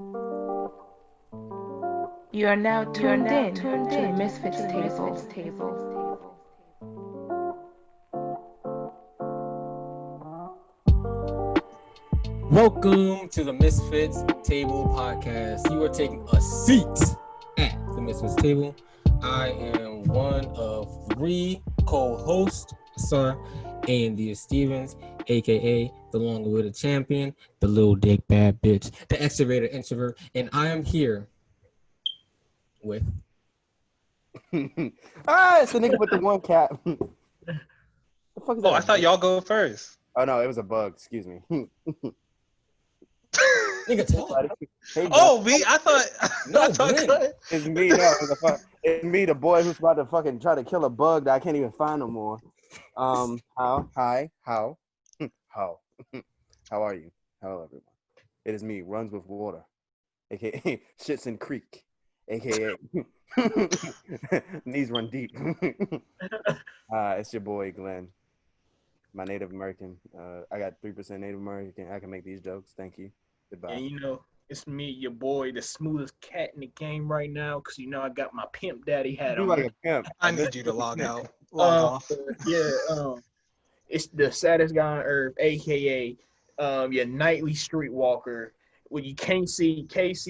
You are now tuned in to the MisFits Table. Welcome to the MisFits Table podcast. You are taking a seat at the MisFits Table. I am one of three co-hosts, Sir Andy Stevens, aka the long-awaited champion, the little dick bad bitch, the extroverted introvert, and I am here with. It's the nigga with the one cap. The fuck is that? I thought y'all go first. Oh no, it was a bug. Excuse me. Nigga, talk. Hey, I thought. No, I thought Glenn. it's me. No, it's me, the boy who's about to fucking try to kill a bug that I can't even find no more. How are you? Hello, everyone. It is me, Runs with Water, aka Shits in Creek, aka Knees Run Deep. It's your boy Glenn, my Native American. I got 3% Native American. I can make these jokes. Thank you. Goodbye. And it's me, your boy, the smoothest cat in the game right now, because I got my pimp daddy hat You on. like a pimp. I need you to log out. Log off. It's the saddest guy on earth, aka your nightly streetwalker. What you can't see,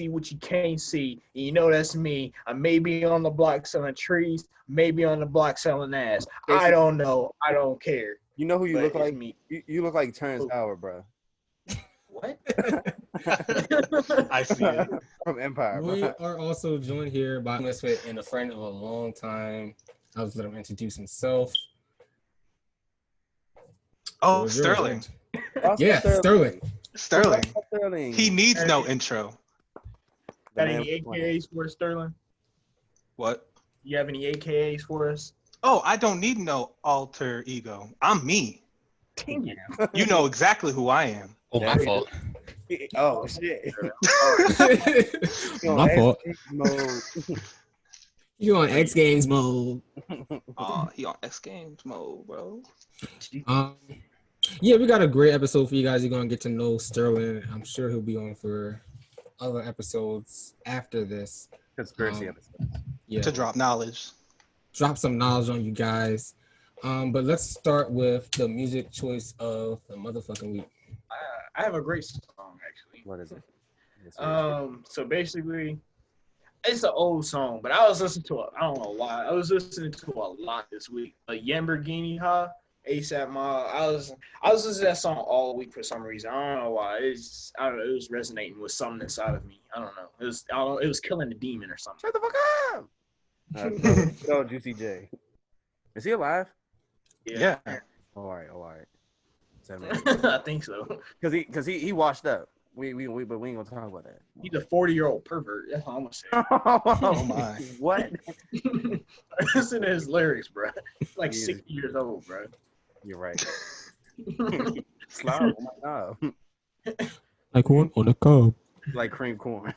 what you can't see. And that's me. I may be on the block selling trees, maybe on the block selling ass. I don't know. I don't care. You know who you look like? Me. You look like Terrence Howard, bro. What? I see it. From Empire. We Bro. are also joined here by MisFit and a friend of a long time. I'll just let him introduce himself. Oh, It's yours, Sterling. Yeah, Sterling. Sterling. He needs no intro. Got any AKAs for us, Sterling? What? You have any AKAs for us? Oh, I don't need no alter ego. I'm me. Dang it. You know exactly who I am. Oh, my fault. Oh shit. My fault. Mode. You on X Games mode. Oh, he on X Games mode, bro. Yeah, we got a great episode for you guys. You're gonna get to know Sterling. I'm sure he'll be on for other episodes after this. Conspiracy episode. Yeah, To drop knowledge. drop some knowledge on you guys. But let's start with the music choice of the motherfucking week. I have a great song, actually. What is it? So basically, it's an old song, but I was listening to it. I don't know why. I was listening to a lot this week. Yamborghini High, ASAP Mob. I was listening to that song all week for some reason. I don't know why. It was resonating with something inside of me. I don't know. It was killing the demon or something. Shut the fuck up. So Juicy J. Is he alive? Yeah. All right. I think so. Because he washed up. But we ain't gonna talk about that. He's a 40-year-old pervert. That's all I'm gonna say. Oh my. What? Listen to his lyrics, bro. He's like 60 years old, bro. You're right. Slow. Oh my god. Like corn on the cob. Like cream corn.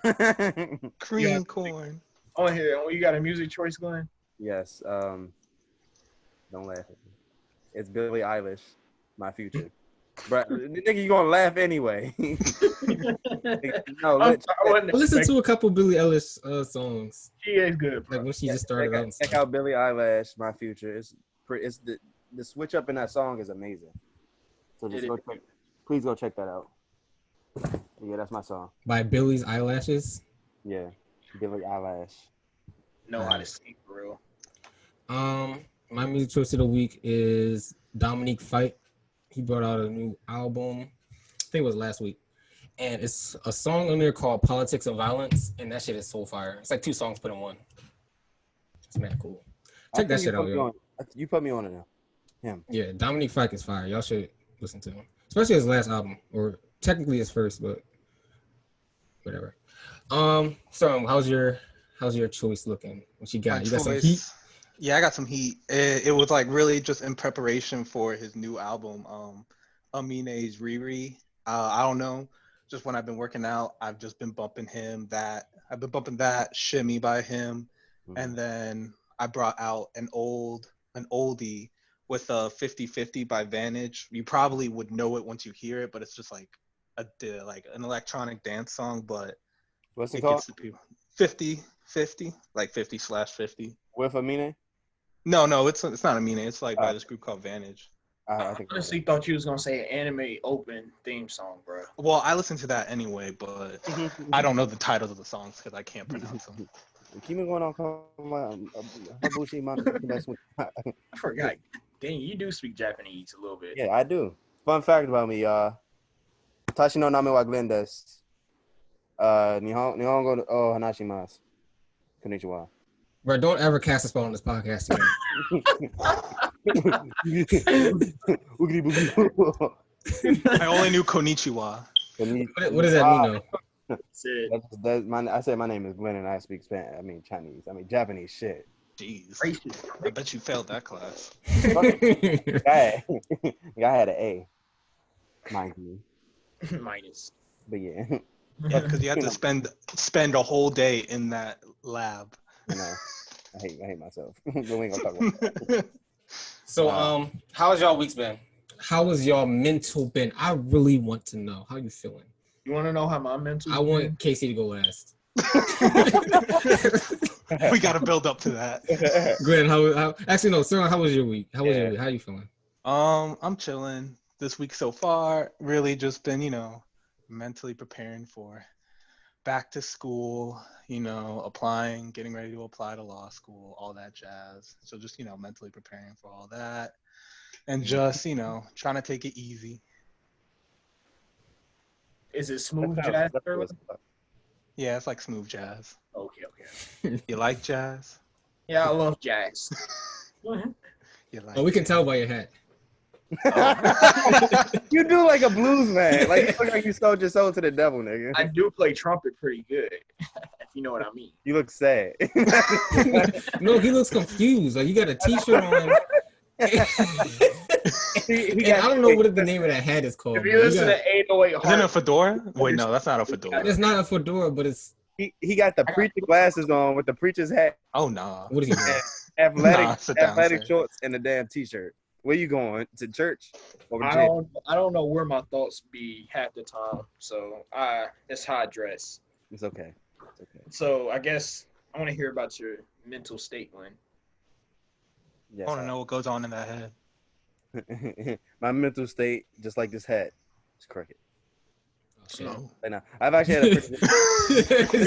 Cream corn. Oh, here. You got a music choice, Glenn? Yes. Don't laugh at me. It's Billie Eilish, My Future. But nigga, you gonna laugh anyway. No, Listen to a couple Billie Eilish songs. She is good, bro. Like when she just started out. Check out Billie Eilish, My Future. It's the switch up in that song is amazing. So just please go check that out. Yeah, that's my song. By Billie's Eyelashes. Yeah, Billie Eilish. Know how to sing for real. My music choice of the week is Dominique Fike. He brought out a new album. I think it was last week. And it's a song on there called Politics of Violence. And that shit is so fire. It's like 2 songs put in one. It's mad cool. Check that shit out, yo. You put me on it now. Him. Yeah, Dominique Fike is fire. Y'all should listen to him. Especially his last album. Or technically his first, but whatever. So how's your choice looking? What you got? You got some heat? Yeah, I got some heat. It was like really just in preparation for his new album, Amine's Riri. I don't know. Just when I've been working out, I've just been bumping that Shimmy by him, and then I brought out an oldie with a 50/50 by Vantage. You probably would know it once you hear it, but it's just like an electronic dance song, but What's it It called? gets the people. 50/50, like 50/50. With Amine? No, it's not Amine. It's like by this group called Vantage. I I think honestly thought you was gonna say an anime open theme song, bro. Well, I listen to that anyway, but I don't know the titles of the songs because I can't pronounce them. Keep me going on. Habushi Maka best one. I forgot. Dang, you do speak Japanese a little bit. Yeah, I do. Fun fact about me, y'all. Tashi no name wa Glenn desu. Nihongo o hanashimasu. Konnichiwa. Bro, don't ever cast a spell on this podcast again. Oogity boogity. I only knew Konnichiwa. What does that mean, though? That's it. I said my name is Glenn and I speak Spanish. I mean Chinese. I mean Japanese shit. Jeez, Racist. I bet you failed that class. I had an A, mind you. Minus. But yeah, Yeah, because you have to spend a whole day in that lab. you know, I hate myself. But we ain't gonna talk about that. So, how's y'all weeks been? How has y'all mental been? I really want to know. How you feeling? You want to know how my mental? I want Casey to go last. We got to build up to that. Glenn, how actually no, sir, how was your week? How was your week? How you feeling? I'm chilling this week so far. Really just been, mentally preparing for back to school, applying, getting ready to apply to law school, all that jazz. So just, mentally preparing for all that and just, trying to take it easy. Is it smooth jazz? Yeah, it's like smooth jazz. Okay. You like jazz? Yeah, I love jazz. You like Oh, we can tell by your hat. You do like a blues man. Like you look like you sold your soul to the devil, nigga. I do play trumpet pretty good, if you know what I mean. You look sad. No, he looks confused. Like you got a T-shirt on. And I don't know what the name of that hat is called. If you listen to 808 Is it a fedora? Wait, no, that's not a fedora. It's not a fedora, but it's. He got the preacher glasses on with the preacher's hat, Oh, nah. What is he doing? athletic shorts, and a damn t-shirt. Where you going? To church? Or I jail? don't know where my thoughts be half the time, so that's how I dress. It's okay. It's okay. So I guess I want to hear about your mental state, Glenn. Yes, I want to know what goes on in that head. My mental state, just like this hat, is crooked. No. Right now, I've actually had a pretty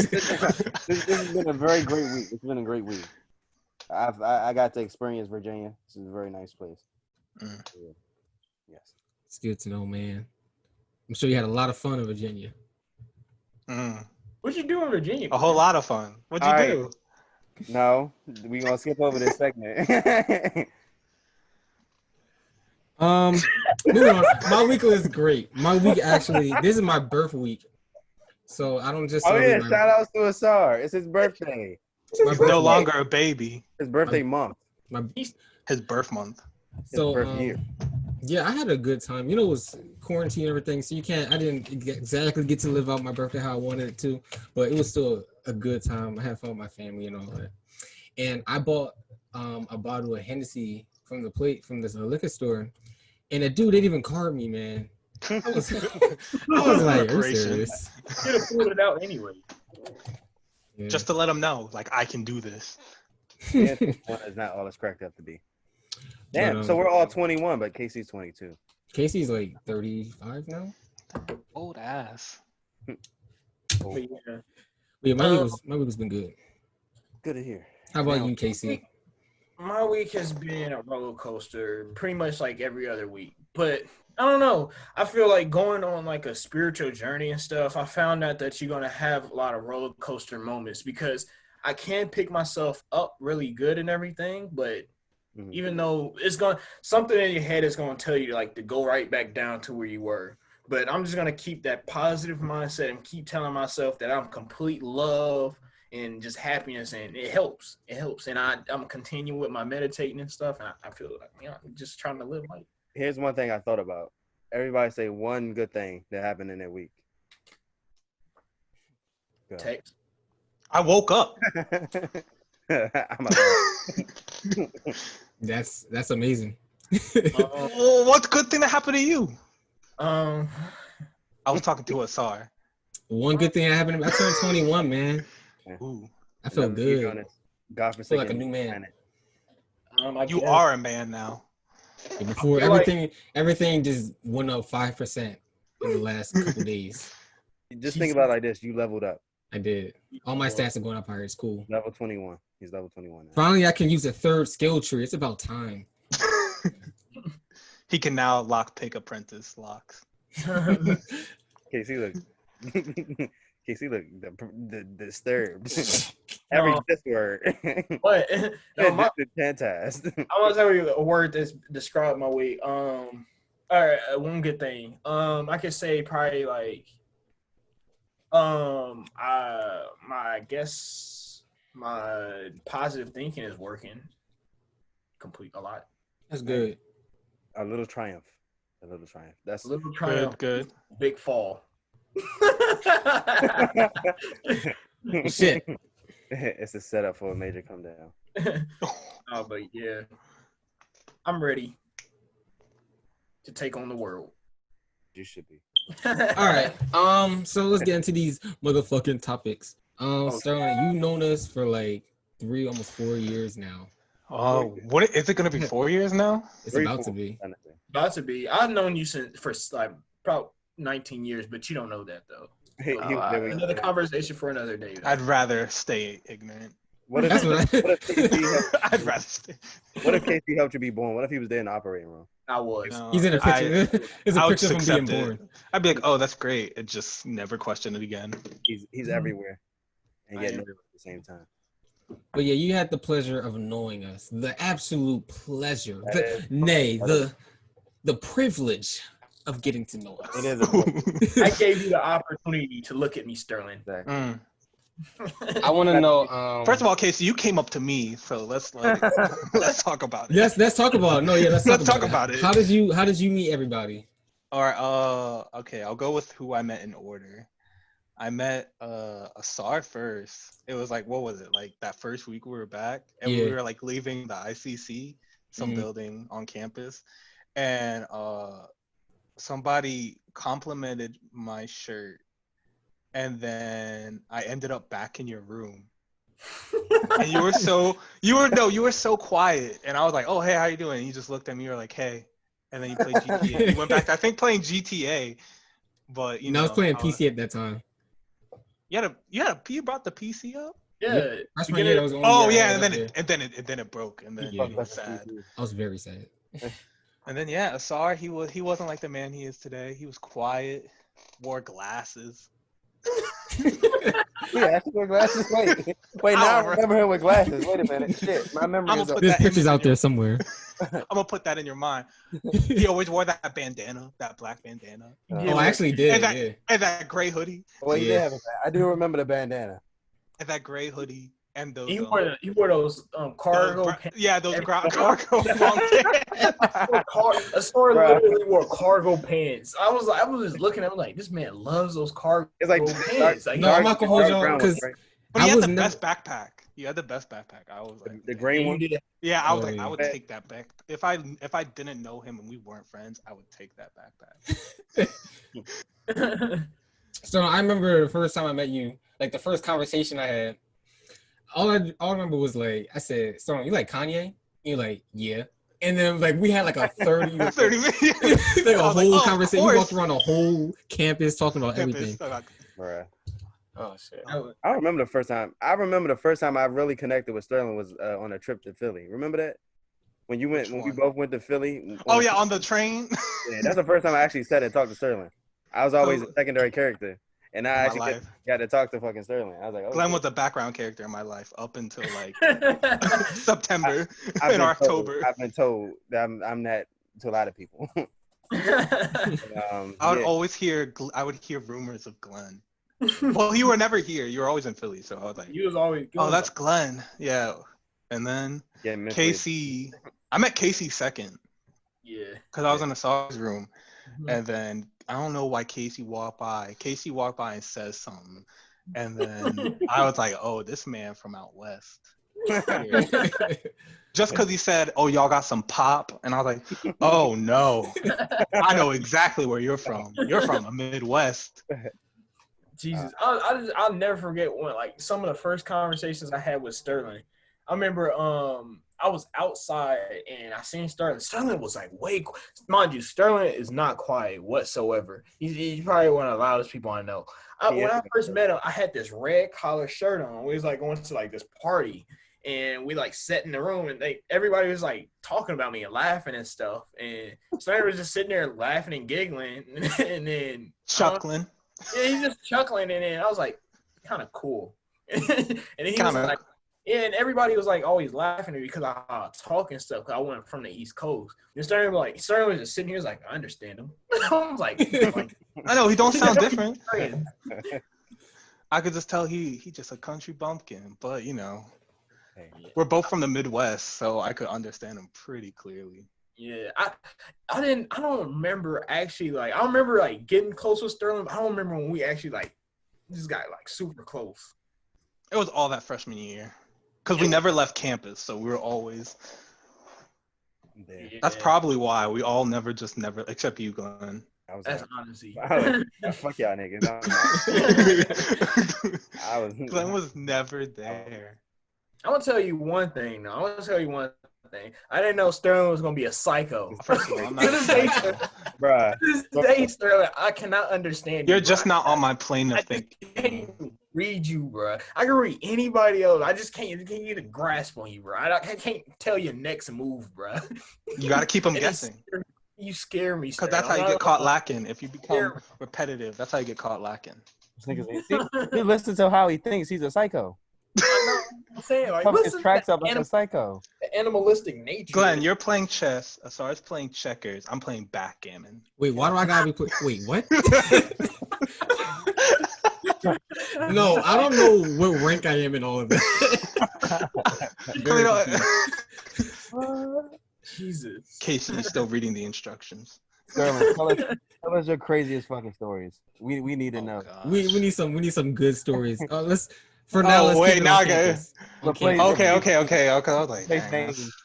this has been a very great week. It's been a great week. I got to experience Virginia. This is a very nice place. Mm. Yeah. Yes. It's good to know, man. I'm sure you had a lot of fun in Virginia. Mm. What you do in Virginia? A whole lot of fun. What'd you All right. do? No, we gonna skip over this segment. Moving on. My week was great. My week actually, this is my birth week, so I don't just. Oh yeah, celebrate shout out to Asar. It's his birthday. my He's birthday. no longer a baby. His birthday month. His birth month. His birth year. Yeah, I had a good time. It was quarantine and everything, so I didn't exactly get to live out my birthday how I wanted it to, but it was still a good time. I had fun with my family and all that. And I bought a bottle of Hennessy from this liquor store, and the dude didn't even card me, man. I was like, are you serious? You should have pulled it out anyway. Yeah. Just to let him know, like, I can do this. Yeah, it's not all it's cracked up to be. Damn, But, so we're all 21, but Casey's 22. Casey's like 35 now. Old ass. But yeah. Yeah, my week has been good. Good to hear. How about you, Casey? My week has been a roller coaster, pretty much like every other week. But I don't know. I feel like going on like a spiritual journey and stuff, I found out that you're going to have a lot of roller coaster moments because I can pick myself up really good and everything, but even though something in your head is going to tell you like to go right back down to where you were. But I'm just going to keep that positive mindset and keep telling myself that I'm complete love and just happiness, and it helps. It helps. And I'm continuing with my meditating and stuff, and I feel like, I'm just trying to live life. Here's one thing I thought about. Everybody say one good thing that happened in their week. Go. Text. I woke up. That's amazing. Well, what good thing that happened to you? Um, I was talking to Asar. One good thing that happened to me, I turned 21, man. Ooh. I feel Another year good. on this I godforsaken feel like a new man. planet. You are a man now. Yeah, before feel like- everything just went up 5% in the last couple days. Just think about it like this: you leveled up. I did. All my stats are going up higher. It's cool. Level 21. He's level 21 now. Finally, I can use a third skill tree. It's about time. He can now pick apprentice locks. Casey, look. Casey, look. The disturbed. Every this word. What? No, Fantastic. I want to tell you a word that's described my week. All right, one good thing. I could say probably like, I guess my positive thinking is working. Complete a lot. That's good. A little triumph. That's A little triumph. Good. Big fall. Shit. It's a setup for a major come down. Oh, but yeah, I'm ready to take on the world. You should be. All right. So let's get into these motherfucking topics. Sterling, you've known us for like 3, almost 4 years now. Oh, what is it going to be? 4 years now? It's about to be. About to be. I've known you since for like probably 19 years, but you don't know that though. Another conversation for another day. I'd rather stay ignorant. What if, That's what I'd rather stay. What if Casey helped you be born? What if he was there in the operating room? I was. No, He's in a picture. It's a I would picture of him being accept born. it. I'd be like, oh, that's great. And just never question it again. He's everywhere, and yet never at the same time. But yeah, you had the pleasure of knowing us. The absolute pleasure. The privilege of getting to know us. It is. I gave you the opportunity to look at me, Sterling. Exactly. I want to know. First of all, Casey, you came up to me, so let's talk about it. Yes, let's talk about it. No, yeah, let's talk about it. How did you meet everybody? All right. Okay. I'll go with who I met in order. I met Asar first. It was like, what was it? Like that first week we were back, and we were like leaving the ICC, some building on campus, and somebody complimented my shirt, and then I ended up back in your room. And you were so quiet, and I was like, oh, hey, how you doing? And you just looked at me, you were like, hey, and then you played GTA. You went back to, I think, playing GTA, but you know, I was playing PC at that time. You brought the PC up? Yeah. That's when that was the only Oh year I yeah, and was then there. it broke, and then Yeah. it was sad. I was very sad. And then Asar, he wasn't like the man he is today. He was quiet, wore glasses. Yeah, I should wear glasses. Wait. Now I remember him with glasses. Wait a minute. Shit, my memory is. There's pictures out there somewhere. I'm gonna put that in your mind. He always wore that bandana, that black bandana. I actually did. And that gray hoodie. Well, he did have a. I do remember the bandana. And that gray hoodie. And those. He wore those cargo pants. Yeah, those cargo long pants. A store literally wore cargo pants. I was just looking at him like, this man loves those cargo pants. No, I'm not gonna hold y'all because but he had the best backpack. You had the best backpack. I was like, the green one. Yeah, I was like, I would take that back. If I didn't know him and we weren't friends, I would take that backpack. So I remember the first time I met you, like the first conversation I had. All I remember was like, I said, "So you like Kanye?" And you're like, "Yeah." And then like we had like a 30 minutes, like a whole conversation. We walked around the whole campus talking about everything. Bruh. Oh shit! I remember the first time. I really connected with Sterling was on a trip to Philly. Remember that? When we both went to Philly. Oh yeah, on the train. Yeah, that's the first time I actually sat and talked to Sterling. I was always a secondary character. And I actually got to talk to fucking Sterling. I was like, Glenn was the background character in my life up until like September and October. I've been told that I'm that to a lot of people. I would hear rumors of Glenn. Well, you were never here. You were always in Philly, so I was like, oh, that's Glenn. Yeah. And then Casey, I met Casey second. Yeah. Because I was in the sauce room. Mm-hmm. And then I don't know why Casey walked by. Casey walked by and says something. And then I was like, oh, this man from out west. Just because he said, oh, y'all got some pop. And I was like, oh, no. I know exactly where you're from. You're from the Midwest. Jesus, I'll never forget when like some of the first conversations I had with Sterling. I remember I was outside and I seen Sterling. Sterling was like mind you, Sterling is not quiet whatsoever. He's probably one of the loudest people I know. When I first met him, I had this red collar shirt on. We was like going to like this party. And we like sat in the room and everybody was like talking about me and laughing and stuff. And Sterling was just sitting there laughing and giggling and then chuckling. Yeah, he's just chuckling, and then I was like, kind of cool. And he was like, yeah, and everybody was like always laughing at me because I talk and stuff. Cause I went from the East Coast. And Sterling was just sitting here, was like, I understand him. I was like, I know he don't sound different. I could just tell he just a country bumpkin, but you know, we're both from the Midwest, so I could understand him pretty clearly. Yeah, I don't remember actually like I remember like getting close with Sterling, but I don't remember when we actually like just got like super close. It was all that freshman year, because we never left campus, so we were always there. Yeah. That's probably why we all never except you, Glenn. That's honesty. Fuck y'all niggas. Glenn was never there. I'm gonna tell you one thing though. I didn't know Sterling was gonna be a psycho. First of all, I'm not a psycho. Bruh. To this day, Sterling, I cannot understand you. You're just not on my plane of thinking. I can't read you, bro. I can read anybody else. I just can't get a grasp on you, bro. I can't tell your next move, bro. You gotta keep them guessing. You scare me, because that's how you get caught lacking. If you become repetitive, that's how you get caught lacking. He listens to how he thinks. He's a psycho. I'm saying, like, his tracks up like a psycho. The animalistic nature. Glenn, you're playing chess. Asar's playing checkers. I'm playing backgammon. Wait, why do I gotta be wait, what? No, I don't know what rank I am in all of that. Jesus. Casey's still reading the instructions. Sterling, tell us your craziest fucking stories. We need to know. We need some good stories. Let's keep it on campus. Okay. I was like,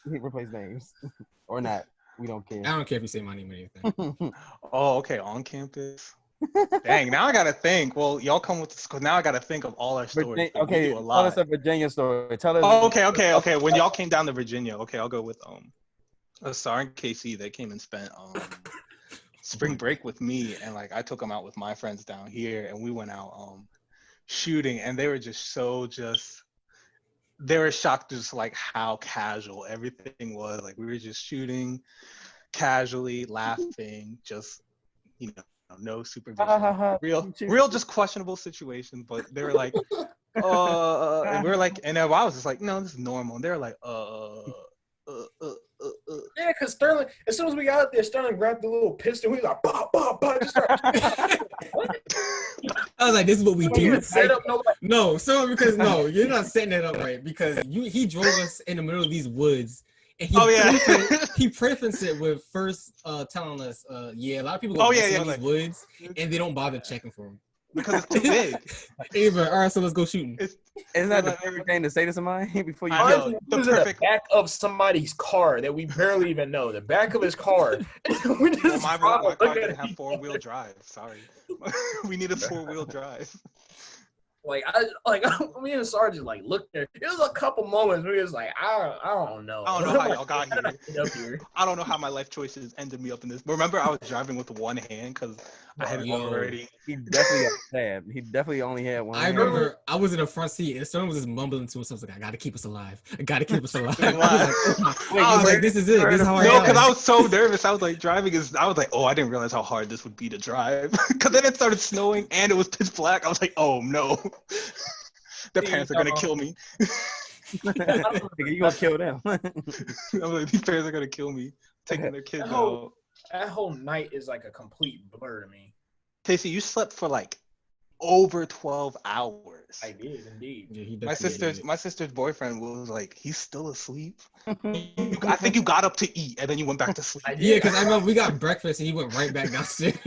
replace names or not. We don't care. I don't care if you say my name or anything. Oh, okay, on campus. Dang, now I gotta think. Well, y'all come with this, because now I gotta think of all our stories. Okay, tell us a Virginia story. Tell us. Oh, okay. When y'all came down to Virginia, okay, I'll go with Asar and Casey. They came and spent spring break with me, and like I took them out with my friends down here, and we went out shooting, and they were they were shocked just like how casual everything was. Like we were just shooting casually, laughing, just no supervision. real just questionable situation. But they were like, and we were like, and I was just like, no, this is normal. And they were like, Yeah, because Sterling, as soon as we got out there, Sterling grabbed the little pistol. We was like, bah, bah, bah, just what? I was like, this is what we do. Set up No, you're not setting it up right, because he drove us in the middle of these woods. And he prefaced it with first telling us, a lot of people go in these woods and they don't bother checking for them. Because it's too big. All right, so let's go shooting. Isn't that the perfect thing to say to somebody before you go? The back of somebody's car that we barely even know. The back of his car. My car didn't have 4-wheel drive. Sorry. We need a 4-wheel drive. Me and Sergeant looked there. It was a couple moments where he was like, I don't know. I don't know how y'all got here. I don't know how my life choices ended me up in this. But remember, I was driving with one hand because I had already. He definitely got stabbed. He definitely only had one. I remember I was in the front seat and someone was just mumbling to himself, like, I gotta keep us alive. I was like, this is it. This is how I am. No, because I was so nervous. I was like, I was like, I didn't realize how hard this would be to drive. Because then it started snowing and it was pitch black. I was like, oh no. Their parents are gonna kill me. You gonna kill them? I'm like, these parents are gonna kill me, taking their kids out. That whole night is like a complete blur to me. Casey, you slept for like over 12 hours. I did indeed. Yeah, my sister's boyfriend was like, he's still asleep. I think you got up to eat and then you went back to sleep. Yeah, because I remember we got breakfast and he went right back downstairs.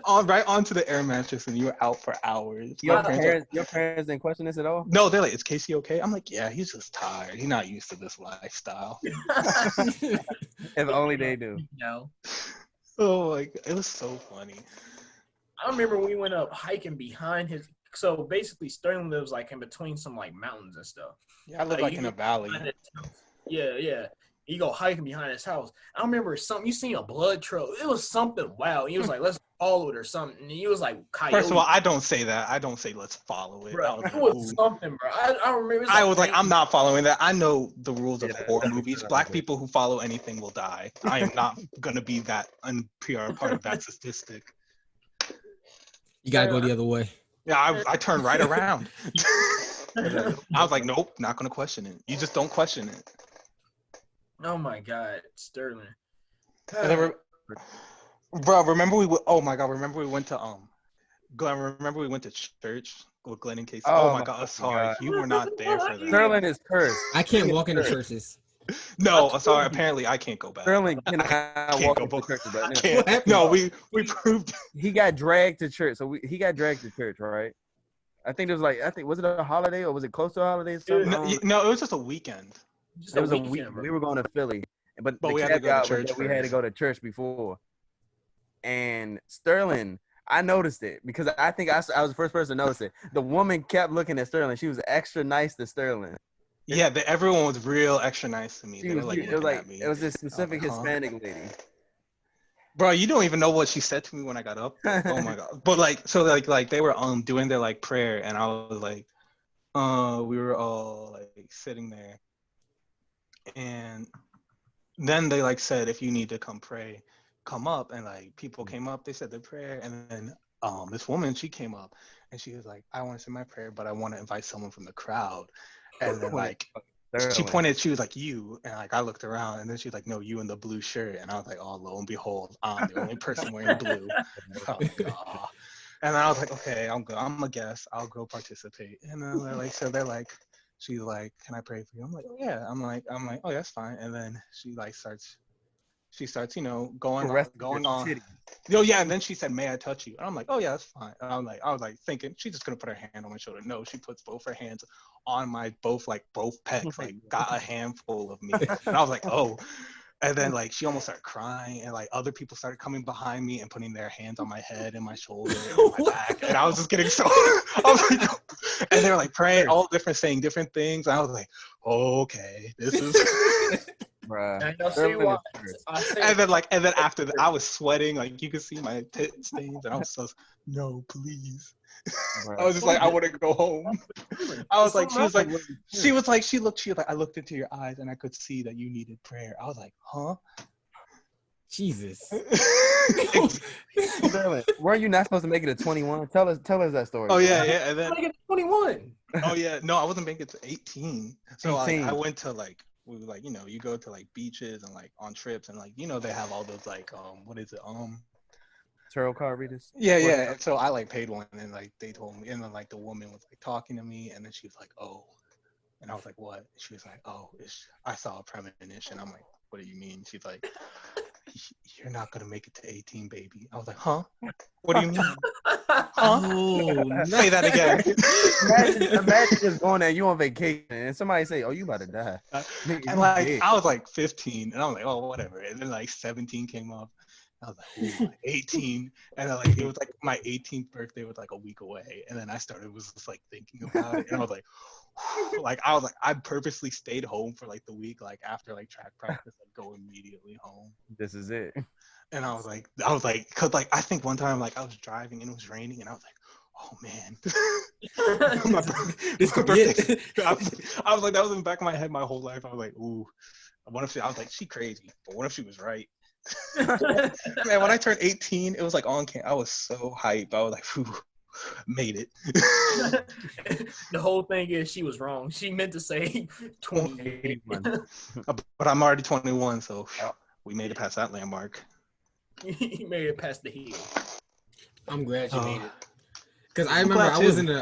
Right onto the air mattress, and you were out for hours. Your parents didn't question this at all? No, they're like, is Casey okay? I'm like, yeah, he's just tired. He's not used to this lifestyle. If only they do. No. Oh my God, it was so funny. I remember we went up hiking behind his. So basically, Sterling lives like in between some like mountains and stuff. Yeah, I live like in a valley. Yeah. You go hiking behind his house. I remember something. You seen a blood trail. It was something wild. He was like, "Let's follow it" or something. And he was like, "Coyote." First of all, I don't say that. I don't say let's follow it. Bro, It it was something, bro. I remember. I was like, I'm not following that. I know the rules of horror movies. Black people who follow anything will die. I am not gonna be that unpure part of that statistic. You gotta go the other way. Yeah, I turned right around. I was like, nope, not gonna question it. You just don't question it. Oh my God, Sterling. Bro, remember remember we went to Glenn, remember we went to church with Glenn and Casey. Oh my God, sorry, you were not there for that. Sterling is cursed. I can't walk into churches. No, sorry. Apparently, I can't go back. Sterling cannot walk into church. I can't. No, we proved. He got dragged to church. So he got dragged to church, right? I think was it a holiday or was it close to a holiday? Or something? No, it was just a weekend. It was a weekend. We were going to Philly, but we had to go to church. We had to go to church before. And Sterling, I noticed it because I think I was the first person to notice it. The woman kept looking at Sterling. She was extra nice to Sterling. Yeah, everyone was real extra nice to me. It was this specific Hispanic lady. Bro, you don't even know what she said to me when I got up. Oh my God! But like they were doing their like prayer, and I was like, we were all like sitting there, and then they like said, if you need to come pray, come up, and like people came up, they said their prayer, and then this woman, she came up, and she was like, I want to say my prayer, but I want to invite someone from the crowd. And then like she was like, you, and like I looked around, and then she's like, no, you in the blue shirt, and I was like, oh, lo and behold, I'm the only person wearing blue. And then I was like, okay, I'm good. I'm a guest. I'll go participate. And then they're like, she's like, can I pray for you? I'm like, oh yeah. I'm like, oh, that's fine. And then she starts, going on. Oh yeah, and then she said, may I touch you? And I'm like, oh yeah, that's fine. And I was like thinking, she's just gonna put her hand on my shoulder. No, she puts both her hands on my both pecs, like got a handful of me. And I was like, oh. And then like she almost started crying, and like other people started coming behind me and putting their hands on my head and my shoulder and my back. And I was just getting so I was like, and they were like praying, all different, saying different things. And I was like, okay, this is Bruh. And then after that, I was sweating, like you could see my tit stains, and I was so, no, please. I was just like, I want to go home. I was like, she was like, I looked into your eyes and I could see that you needed prayer. I was like, huh? Jesus. Weren't you not supposed to make it to 21? Tell us that story. Oh yeah, and then I get 21. Oh yeah, no, I wasn't making it to 18. So 18. I went to like, we were like, you go to like beaches and like on trips, and like, they have all those like what is it, tarot card readers. Yeah. And so I like paid one, and like they told me, and then like the woman was like talking to me, and then she was like, oh, and I was like, what? She was like, oh, I saw a premonition. I'm like, what do you mean? She's like, you're not gonna make it to 18, baby. I was like, huh? What do you mean? Huh? Oh, say that again. Imagine just going there, you on vacation, and somebody say, oh, you about to die. And like I was like 15, and I'm like, oh, whatever. And then like 17 came up. I was like, ooh, 18. And then, like, it was like my 18th birthday was like a week away. And then I was just like thinking about it. And I was like, I purposely stayed home for like the week, like after like track practice, like go immediately home. This is it. And I was like, cause like I think one time like I was driving and it was raining, and I was like, oh man, this could be it. I was like, that was in the back of my head my whole life. I was like, ooh, I was like, she crazy, but what if she was right? Man, when I turned 18, it was like on camp. I was so hyped. I was like, phew, made it. The whole thing is she was wrong. She meant to say 28. But I'm already 21, so we made it past that landmark. You made it past the hill. I'm glad you made it. Because I remember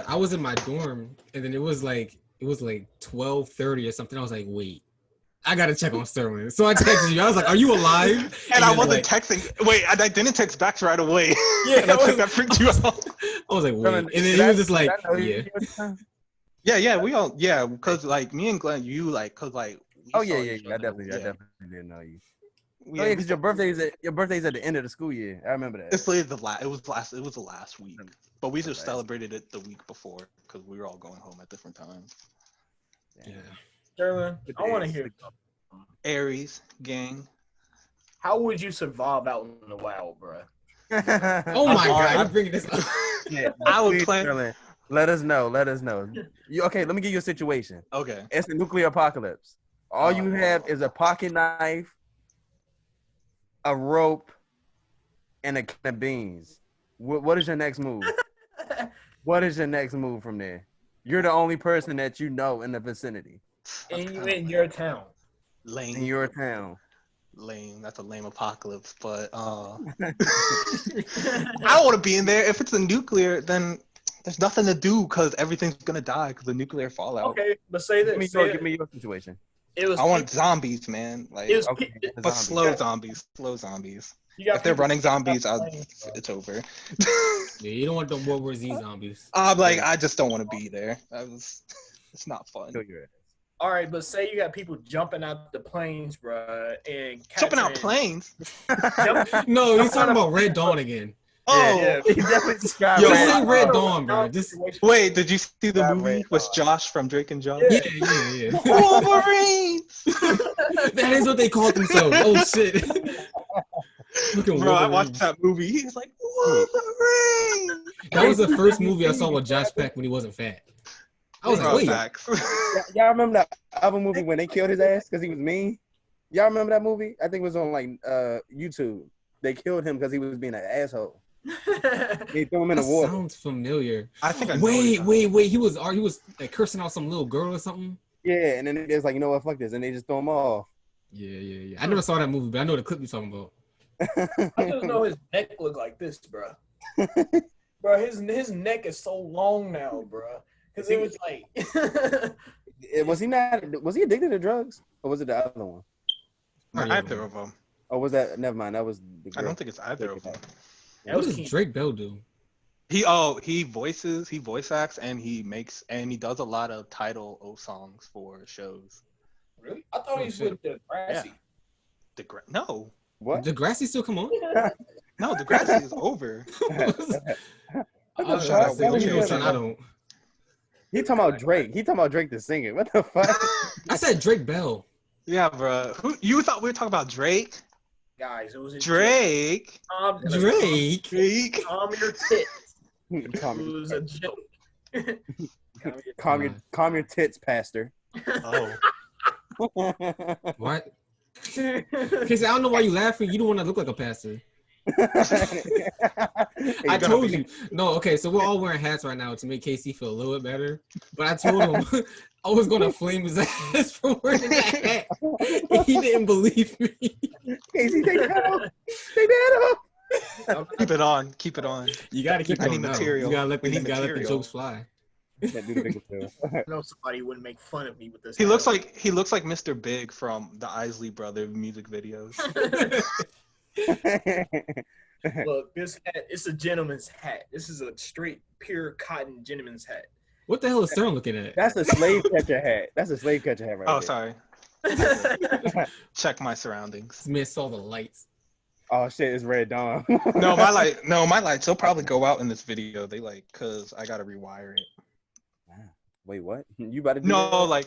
I was in my dorm, and then it was like 12:30 or something. I was like, wait, I gotta check on Sterling. So I texted you. I was like, "Are you alive?" And I wasn't texting. Wait, I didn't text back right away. Yeah, and I think that freaked you out. I was like, "Wait," and then he was just like, "Yeah, we all, because like me and Glenn, you like, cause like." Oh yeah, I definitely didn't know you. Oh yeah, because your birthday's at the end of the school year. I remember that. It's literally it was the last week, but we just celebrated it the week before because we were all going home at different times. Yeah. Sterling, I want to hear. Aries gang. How would you survive out in the wild, bro? Oh my God, you bringing this up? Yeah, I would plan. Let us know. Okay, let me give you a situation. Okay. It's a nuclear apocalypse. All you have is a pocket knife, a rope, and a can of beans. What is your next move? What is your next move from there? You're the only person that you know in the vicinity. And you in your town. Lame. In your town. Lame. That's a lame apocalypse, but I don't want to be in there. If it's a nuclear, then there's nothing to do because everything's gonna die because of nuclear fallout. Okay, but say this. Give me your situation. I want zombies, man. Like, but slow zombies. If they're running zombies, it's over. Yeah, you don't want the World War Z zombies. I'm like, I just don't want to be there. It's not fun. All right, but say you got people jumping out the planes, bro, and jumping out planes. No, he's talking about Red Dawn again. Oh, yeah. He definitely described Just say Red Dawn, bro. Just wait. Did you see the movie with Josh from Drake and Josh? yeah. Wolverines. That is what they called themselves. Oh shit. Bro, I watched that movie. He was like, Wolverine. That was the first movie I saw with Josh Peck when he wasn't fat. I was like, wait. Y'all remember that other movie when they killed his ass because he was mean? Y'all remember that movie? I think it was on like YouTube. They killed him because he was being an asshole. They threw him in the water. Sounds familiar. I think I wait. He was like cursing out some little girl or something. Yeah, and then it was like, you know what, fuck this, and they just throw him off. Yeah. I never saw that movie, but I know the clip you're talking about. I just know his neck look like this, bro. Bro, his neck is so long now, bro. Because it was like, was he addicted to drugs, or was it the other one? Either of them. Oh, was that? Never mind. That was. I don't think it's either of them. What does Drake Bell do? He voice acts, and he does a lot of title O songs for shows. Really? I thought he was with Degrassi. Yeah. No. What? Degrassi still come on? No, Degrassi is over. I don't. He talking about Drake. He talking about Drake the singer. What the fuck? I said Drake Bell. Yeah, bro. Who you thought we were talking about? Drake? Guys, it was Drake. Drake. Calm your tits. It Calm was a joke. calm your tits, Pastor. Oh. What? Casey, I don't know why you laughing. You don't want to look like a pastor. I told you. No, okay, so we're all wearing hats right now to make Casey feel a little bit better. But I told him I was going to flame his ass for wearing that hat. And he didn't believe me. Casey, take that off. Take that off. Keep it on. You got to keep it on material. You got to let the jokes fly. I know somebody wouldn't make fun of me with this. He looks like Mr. Big from the Isley Brother music videos. Look, this hat, it's a gentleman's hat. This is a straight, pure cotton gentleman's hat. What the hell is Stern looking at? That's a slave catcher hat. That's a slave catcher hat right Oh, there. sorry. Check my surroundings. Smith saw the lights. Oh shit, it's Red Dawn. my lights. They'll probably go out in this video. Cause I gotta rewire it. Wait, what? You about to do that?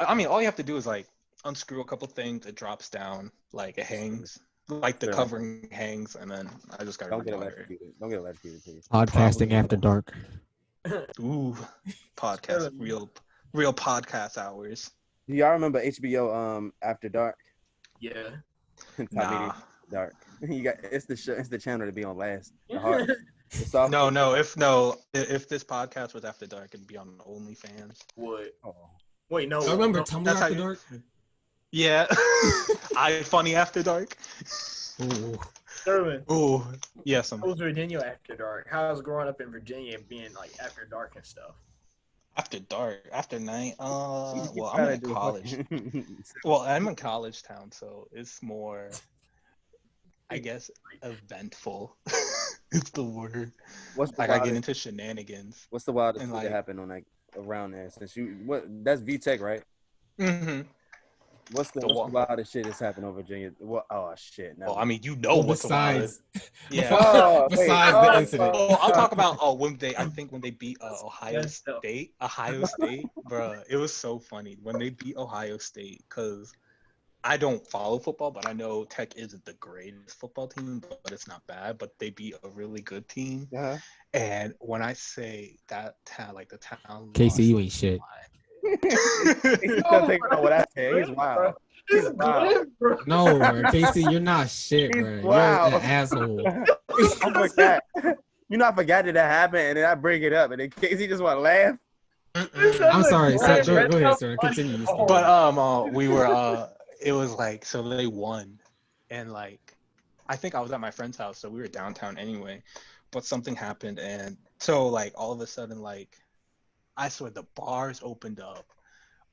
I mean, all you have to do is like unscrew a couple things. It drops down, like it hangs, like the covering hangs, and then I just gotta rewire it. Don't get electrocuted, please. Podcasting after dark. Ooh, podcast, real podcast hours. Do y'all remember HBO After Dark? Yeah. Nah. Dark. It's the channel to be on last. The hard. If this podcast was After Dark, it'd be on OnlyFans. What? Oh. Wait, no. I remember Tumblr After Dark. Yeah. Funny After Dark. Ooh. Sterling. Ooh. Yes. How was Virginia After Dark? How was growing up in Virginia and being like After Dark and stuff? After dark, after night. Well, I'm in college. Well, I'm in college town, so it's more, I guess, eventful. It's the word. I get into shenanigans. What's the wildest thing that happened on around there? Since that's VTech, right? Mm-hmm. What's the one. wildest shit that's happened over Virginia? What? Oh shit! Well, I mean, you know Well, what's about it. besides, Yeah. Oh, besides wait. the incident. Oh, I'll talk about I think when they beat Ohio That's dope. State, bro, it was so funny when they beat Ohio State because I don't follow football, but I know Tech isn't the greatest football team, but it's not bad. But they beat a really good team. Uh-huh. And when I say that town, like the town Casey, lost you ain't shit. He's still thinking about what I said. He's wild. He's wild. good, bro. No, bro. Casey, you're not shit, He's bro. wild. You're an asshole. I forgot. You know, I forgot that happened, and then I bring it up, and in case he just want to laugh. I'm sorry. Gotcha. Sir, go ahead, sir. Continue your story. But we were it was like so they won, and like I think I was at my friend's house, so we were downtown anyway. But something happened, and so like all of a sudden, like I swear the bars opened up.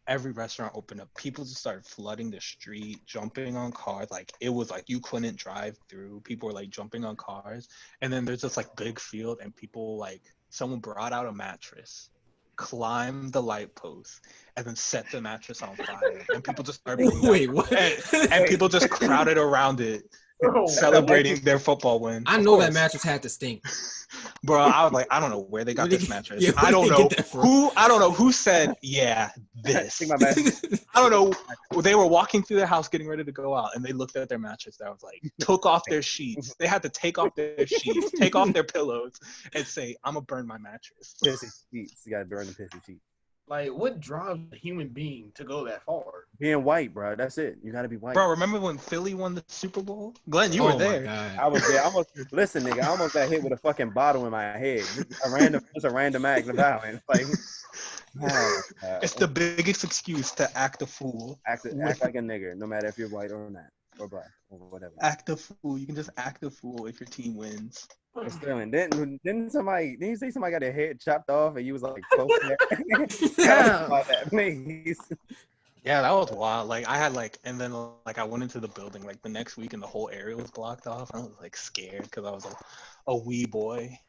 Every restaurant opened up. People just started flooding the street, jumping on cars. Like it was like you couldn't drive through. People were like jumping on cars. And then there's this like big field and people like someone brought out a mattress, climbed the light post, and then set the mattress on fire. And people just started Wait, what? and people just crowded around it, Bro, celebrating their football win. I Of know that course. mattress had to stink. Bro, I was like, I don't know where they got Where they this get- mattress. yeah, where I don't they know get that from? I don't know who said, yeah, this. Take my back. I don't know. They were walking through the house getting ready to go out and they looked at their mattress that was like, took off their sheets. They had to take off their sheets, take off their pillows and say, I'm going to burn my mattress. Pissy sheets. You gotta burn the pissy sheets. like, what drives a human being to go that far? Being white, bro. That's it. You gotta be white. Bro, remember when Philly won the Super Bowl? Glenn, you Oh were my there. God. I was there. Listen, nigga. I almost got hit with a fucking bottle in my head. Just a random act of violence. Like, oh, It's the biggest excuse to act a fool. act like a nigger, no matter if you're white or not, or black, or whatever. Act a fool. You can just act a fool if your team wins. But Sterling, didn't you say somebody got their head chopped off and you was like close to that? Tell us about that, please. Yeah, that was wild. Like I had like, and then like I went into the building like the next week, and the whole area was blocked off. I was like scared because I was a wee boy.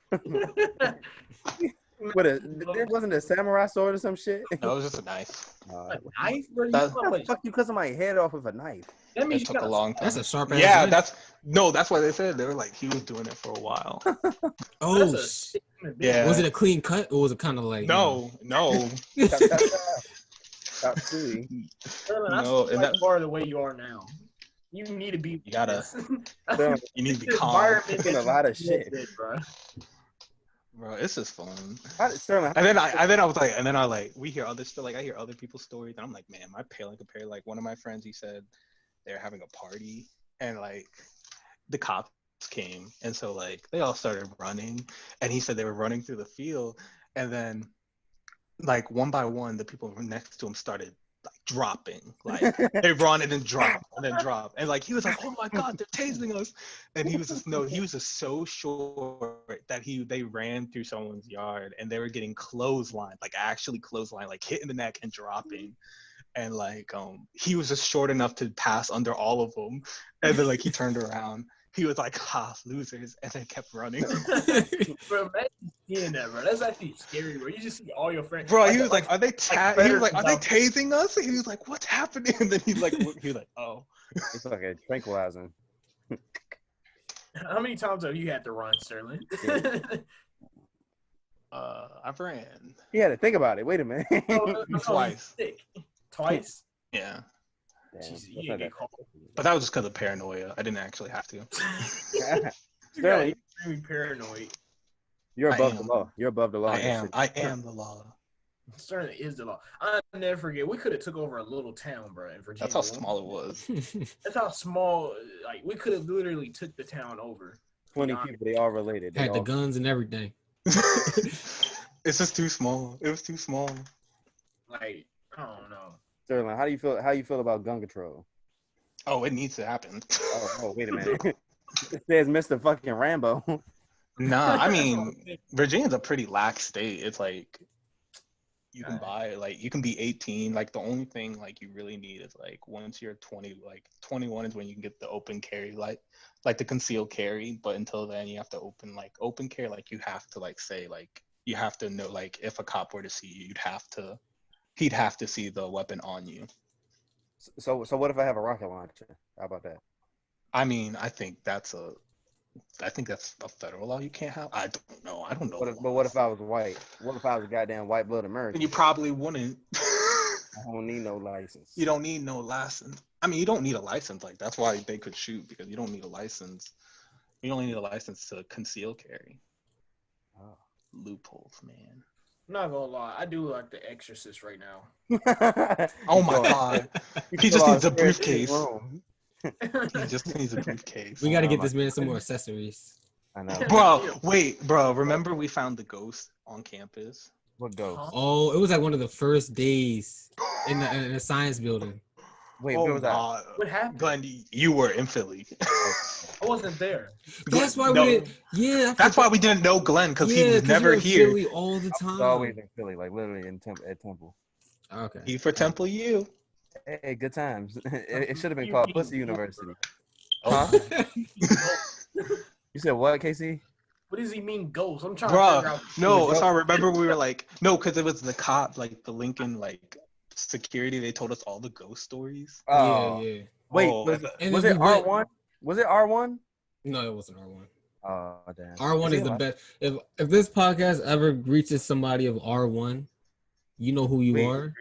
There wasn't a samurai sword or some shit. No, it was just a knife. A knife? Bro, That- How the fuck you cut somebody's head off with a knife? that It means you took a gotta long time. That's a sharp ass. Yeah, knife. that's why they said they were like he was doing it for a while. Oh, that's a shit. Yeah. Was it a clean cut or was it kind of like? No. Stop shooting. Sterling, I No, see and like that- far the way you are now. You need to be. You gotta- Sterling, You need to be This calm, environment Doing a that lot you of shit. did, bro. bro. It's just fun. Sterling, And then I was like, and then I like we hear other stuff. Like I hear other people's stories, and I'm like, man, my pale and compare. Like one of my friends, he said they're having a party, and like the cops came, and so like they all started running, and he said they were running through the field, and then like one by one, the people next to him started like dropping, like they run and then drop and then drop, and like he was like, oh my god, they're tasing us, and he was just so sure that they ran through someone's yard and they were getting clotheslined, like actually clotheslined, like hitting the neck and dropping. And like he was just short enough to pass under all of them, and then like he turned around, he was like, ha, losers, and then kept running. Bro, imagine seeing that, bro. That's actually scary, bro. You just see all your friends. Bro, he was like, are they better he was like, are they than- tasing us? And he was like, what's happening? And then he was like, oh. it's like a tranquilizer. How many times have you had to run, Sterling? I've ran He had to think about it. Wait a minute. Twice. Twice? Yeah, Damn, Jeez, that's you not didn't get that caught. but that was just because of paranoia. I didn't actually have to. bad. You got Sterling, extremely paranoid. you're I above am. the law. You're above the law. I am the law. Sterling is the law. I'll never forget. We could have took over a little town, bro, in Virginia. That's how small it was. That's how small. Like we could have literally took the town over. 20 people, they all related. They Had the all, guns and everything. It's just too small. It was too small. Like I don't know. Sterling, how do you feel? How you feel about gun control? Oh, it needs to happen. Oh, wait a minute. It says Mr. Fucking Rambo. Nah, I mean, Virginia's a pretty lax state. It's like you can buy, like you can be 18. Like the only thing like you really need is like once you're 20, like 21 is when you can get the open carry, like the concealed carry. But until then, you have to open carry. Like you have to like say like you have to know like if a cop were to see you, he'd have to see the weapon on you. So what if I have a rocket launcher? How about that? I mean, I think that's a federal law you can't have. I don't know. I don't know. What if I was white? What if I was a goddamn white blood And American? you probably wouldn't. I don't need no license. You don't need no license. I mean, you don't need a license. Like that's why they could shoot, because you don't need a license. You only need a license to conceal carry. Oh. Loopholes, man. I'm not gonna lie, I do like The Exorcist right now. Oh my god. He just needs a briefcase. He He just needs a briefcase. We got to get this man some more accessories. I know. Bro, remember we found the ghost on campus? What ghost? Huh? Oh, it was like one of the first days in the science building. Wait, where was that? What happened? Glenn, you were in Philly. I wasn't there. That's why No. we didn't. Yeah, That's why we didn't know Glenn, because he was never you're in here. Philly all the I time. was always in Philly, like literally at Temple. Okay. E for Temple U. Hey, good times. It should have been called Pussy University. Oh. Huh? You said what, Casey? What does he mean, ghost? I'm trying to figure Bruh, out. no, so I remember we were like, no, because it was the cop, like the Lincoln, like security. They told us all the ghost stories. Oh, Yeah. wait, Oh, was And it then we went- R1? Was it R1? No, it wasn't R1. Oh, damn. R1 is the best. If this podcast ever reaches somebody of R1, you know who you are.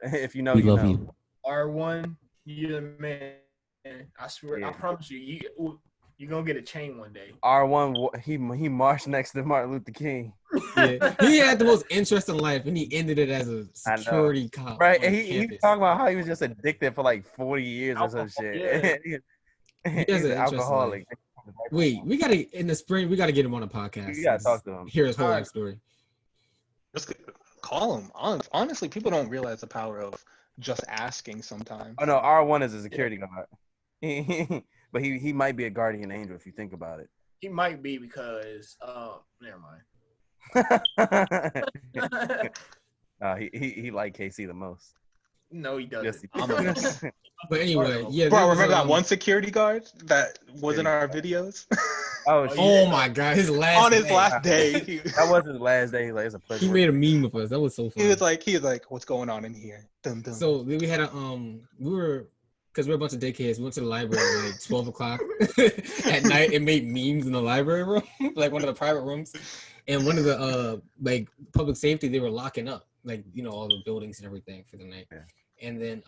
If you know, We you love know. you. R1, you're the man. I swear, I Yeah. promise you're gonna get a chain one day. R1, he marched next to Martin Luther King. Yeah. He had the most interesting life, and he ended it as a I know. security cop. Right, on and he campus. was talking about how he was just addicted for like 40 years or some shit. Yeah. He has He's an an interesting alcoholic. Wait, we gotta in the spring. We gotta get him on a podcast. You gotta talk to him. Hear his whole All right. life story. Just call him. Honestly, people don't realize the power of just asking sometimes. Oh no, R1 is a security guard. But he might be a guardian angel if you think about it. He might be because never mind. He liked KC the most. No, he doesn't. Yes, But anyway, yeah. Bro, there was, remember that one security guard that was in our Security videos? Oh, Oh, shit. Oh my god, his last On his day. last day, he That was his last day. Like, it's a pleasure. He made a meme of us. That was so funny. was like, what's going on in here? Dum, dum. So then we had because we're a bunch of dickheads. We went to the library at like 12 o'clock at night and made memes in the library room, like one of the private rooms. And one of the like public safety, they were locking up, like, you know, all the buildings and everything for the night. Yeah. And then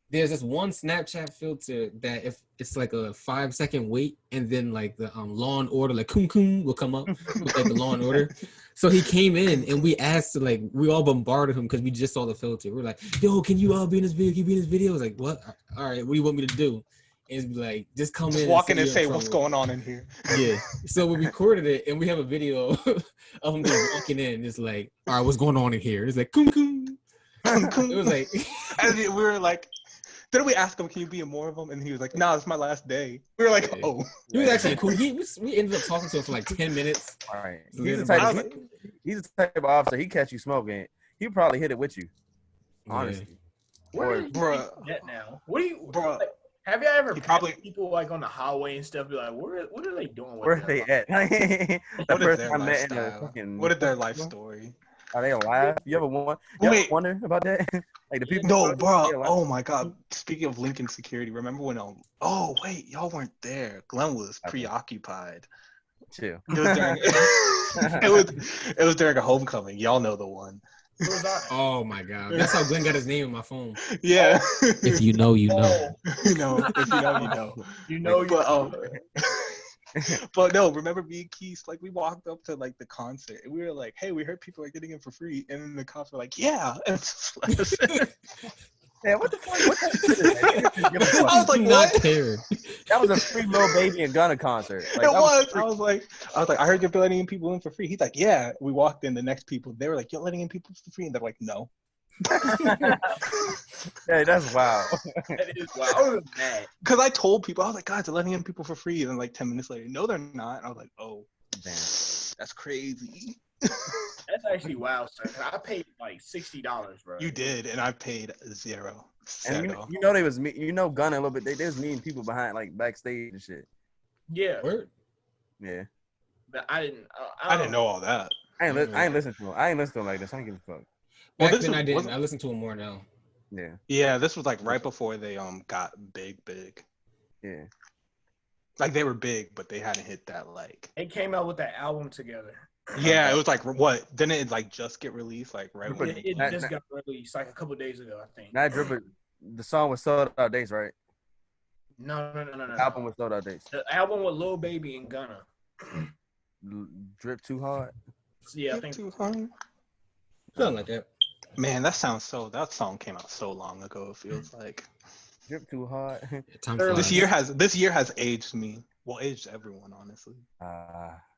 there's this one Snapchat filter that if it's like a 5-second wait, and then like the Law and Order, like coom coom will come up with like the Law and Order. So he came in and we asked to, like, we all bombarded him because we just saw the filter. We're like, yo, can you be in this video? Can you be in this video? I was like, what? All right, what do you want me to do? And it's like, just come Just in. walk in and you're say, in what's trouble. going on in here? Yeah. So we recorded it and we have a video of him just walking in. It's like, all right, what's going on in here? It's like, coom coom. It was like, And we were like, didn't we ask him, can you be in more of them? And he was like, nah, it's my last day. We were like, oh. he was actually cool. We ended up talking to him for like 10 minutes. All right. So He's the then- type. He's the type of officer. He catch you smoking. He probably hit it with you. Yeah. Honestly. Where Or- is Bruh. that now? What do you, Bruh. like, have you ever He probably probably- people like on the highway and stuff be like, what are they doing? With Where are their they life? at? The What is person their I met in the lifestyle? fucking. What is their life story? Are they alive? You ever Wait. wonder about that? Like the people. No, Are bro. they alive? Oh my God. Speaking of Lincoln security, remember when? Oh wait, y'all weren't there. Glenn was Okay. preoccupied. Chill. It was during. it was during a homecoming. Y'all know the one. Where was I? Oh my god. That's how Glenn got his name in my phone. Yeah. If you know, you know. Oh, you know, if you know, you know. you know, you But but no, remember me and Keith, like we walked up to like the concert and we were like, hey, we heard people are getting in for free, and then the cops were like, yeah. And Yeah, what the fuck? What the I was like, Do not what? care. That was a free Lil Baby and Gunna concert. Like, It that was. free. I was like, I heard you're letting in people in for free. He's like, yeah. We walked in. The next people, they were like, you're letting in people for free, and they're like, no. Yeah, that's wild. that is wild. I was mad. Because I told people, I was like, guys, they're letting in people for free, and then like 10 minutes later, no, they're not. And I was like, oh, Damn. that's crazy. That's actually wild, sir. I paid like $60, bro. You did, and I paid zero. And Zero. you know they was Gunna a little bit. They was meeting people behind like backstage and shit. Yeah, Word? Yeah, but I didn't. I didn't know all that. I ain't listen to him. I ain't listen to him like this. I ain't give a fuck. Back this then I was- didn't. I listen to him more now. Yeah. Yeah, this was like right before they got big. Yeah. Like they were big, but they hadn't hit that like. They came out with that album together. Yeah, it was like what? Didn't it like just get released? Like right when It just got released like a couple days ago, I think. Not Drip. The song was sold out days, right? No. The album was sold out days. The album with Lil Baby and Gunna. Drip Too Hard. Yeah, I think. Too hard. Something like that. Man, that song came out so long ago. It feels like Drip Too Hard. Time This flies. this year has aged me. Well, aged everyone, honestly.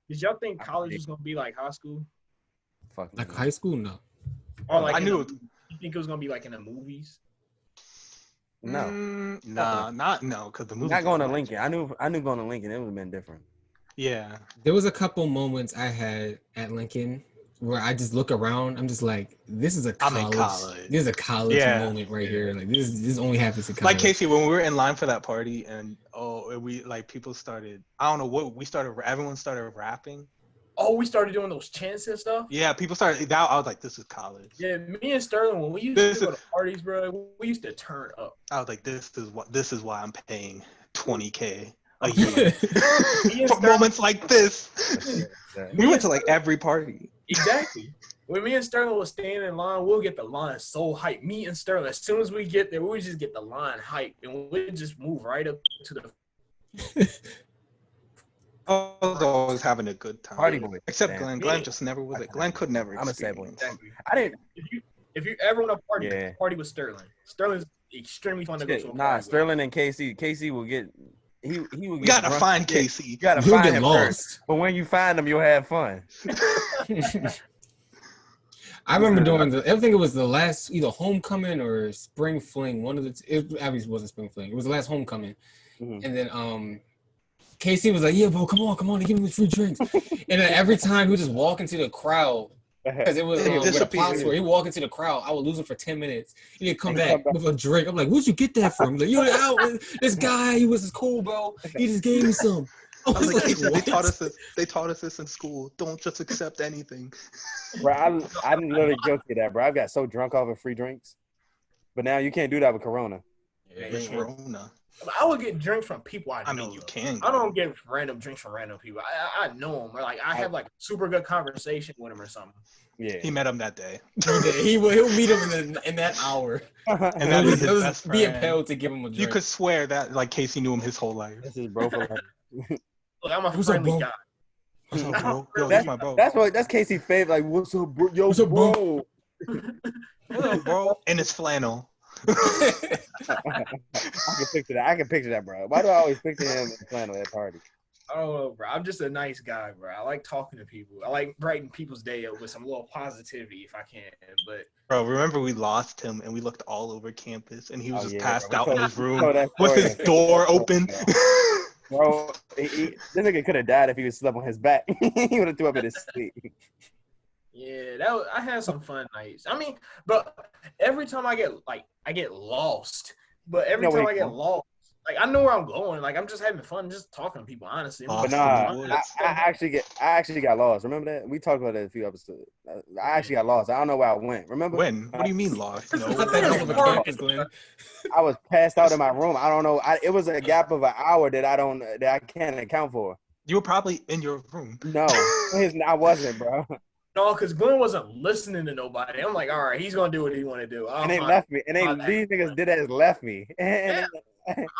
Did y'all think college was gonna be like high school? Fuck. Like high school, no. Or like I knew. You think it was gonna be like in the movies? No. Because the movie. Not going to Lincoln. I knew going to Lincoln. It would have been different. Yeah. There was a couple moments I had at Lincoln where I just look around. I'm just like, this is a I'm college. in college. This is a college moment right here. Like this only happens in college. Like Casey, when we were in line for that party, and we like people started. I don't know what we started. Everyone started rapping. Oh, we started doing those chants and stuff. Yeah, people started. I was like, this is college. Yeah, me and Sterling, when we used to go to parties, bro, we used to turn up. I was like, this is why I'm paying $20K a year for moments like this. We went to like every party. Exactly. When me and Sterling was standing in line, we'll get the line so hyped. Me and Sterling, as soon as we get there, we just get the line hyped, and we just move right up to the. I was always having a good time. Party boy. Except Glenn. Glenn just never was it. Glenn could never. I'm a sad boy. Exactly. I didn't. If you ever want to party with Sterling. Sterling's extremely fun to go to. Nah, Sterling and Casey will get. He will get. You gotta find Casey. You gotta You'll find get him lost. first. But when you find him, you'll have fun. I remember doing I think it was the last either homecoming or spring fling. One of the it obviously wasn't spring fling. It was the last homecoming, and then Casey was like, "Yeah, bro, come on, give me free drinks." And then every time he would just walk into the crowd because it was where the pops were. He walk into the crowd, I would lose him for 10 minutes. He'd come back with a drink. I'm like, "Where'd you get that from?" He's like, this guy, he was cool, bro. He just gave me some. I was like, they taught us this in school. Don't just accept anything. Bro, I'm literally guilty of that, bro. I got so drunk off of free drinks, but now you can't do that with Corona. Corona. I would get drinks from people I know. I mean, you can. I don't get random drinks from random people. I know them. Or like I have like a super good conversation with them or something. Yeah, he met him that day. He'll meet him in that hour, and that was his best friend. Be impelled to give him a drink. You could swear that like Casey knew him his whole life. This is bro for life. Look, I'm a friendly guy. What's up, bro? Yo, that's my bro. That's Casey's favorite. Like, what's up, bro? Yo, what's up, bro? What's up, bro? And it's flannel. I can picture that, bro. Why do I always picture him in flannel at parties? I don't know, bro. I'm just a nice guy, bro. I like talking to people. I like brightening people's day up with some little positivity if I can. But bro, remember we lost him and we looked all over campus and he was passed out in his room with his door open. Bro, this nigga could have died if he was slept on his back. He would have threw up in his sleep. Yeah, I had some fun nights. I mean, but every time I get lost. But every time I get lost, like I know where I'm going. Like I'm just having fun, just talking to people. Honestly, but nah, I actually got lost. Remember that? We talked about that a few episodes. I actually got lost. I don't know where I went. Remember? When? What do you mean lost? No. I was passed out in my room. I don't know. It was a gap of an hour that I can't account for. You were probably in your room. No, I wasn't, bro. No, because Glenn wasn't listening to nobody. I'm like, all right, he's gonna do what he want to do. And they left me. And these niggas did that. Just left me. I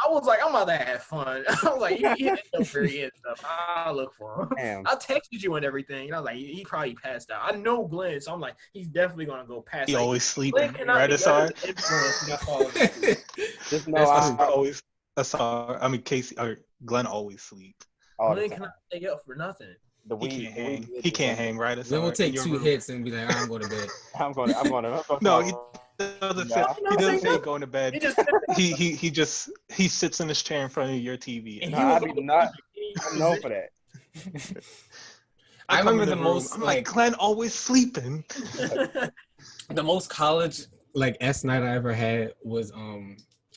was like, I'm about to have fun. I was like, he didn't know where he is stuff. I'll look for him. Damn. I texted you and everything. And I was like, he probably passed out. I know Glenn, so I'm like, he's definitely gonna go pass out. He always sleeping, right, Asar? Just know I mean, Casey or Glenn always sleep. Glenn cannot stay up for nothing. He can't hang, right? Then we'll take 2 hits and be like, I'm going to bed. I'm going. No, he doesn't say going to bed. He sits in his chair in front of your TV. And I know for that. I remember the most like Glenn always sleeping. The most college like S night I ever had was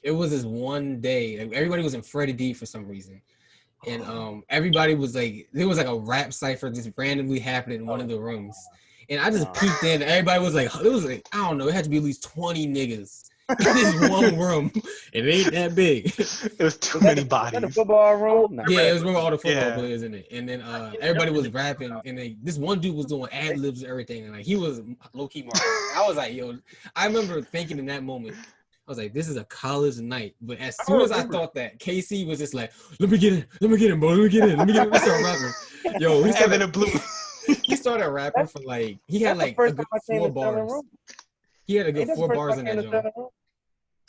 it was this one day. Like, everybody was in Freddie D for some reason. And everybody was like, there was like a rap cipher just randomly happening in one of the rooms. And I just peeked in. Everybody was like, it was like, I don't know, it had to be at least 20 niggas in this one room. It ain't that big. It was too Was that many the- was that the bodies. football room? Nah. Yeah, it was where all the football Yeah. players in it, and then everybody was rapping, and this one dude was doing ad libs and everything, and like he was low key more. I was like, yo, I remember thinking in that moment, I was like, this is a college night. But as soon as I thought that, KC was just like, let me get in, bro, let me get in. We started rapping. Yo, he started rapping for like he had like a good 4 bars. He had a good 4 bars in that joint.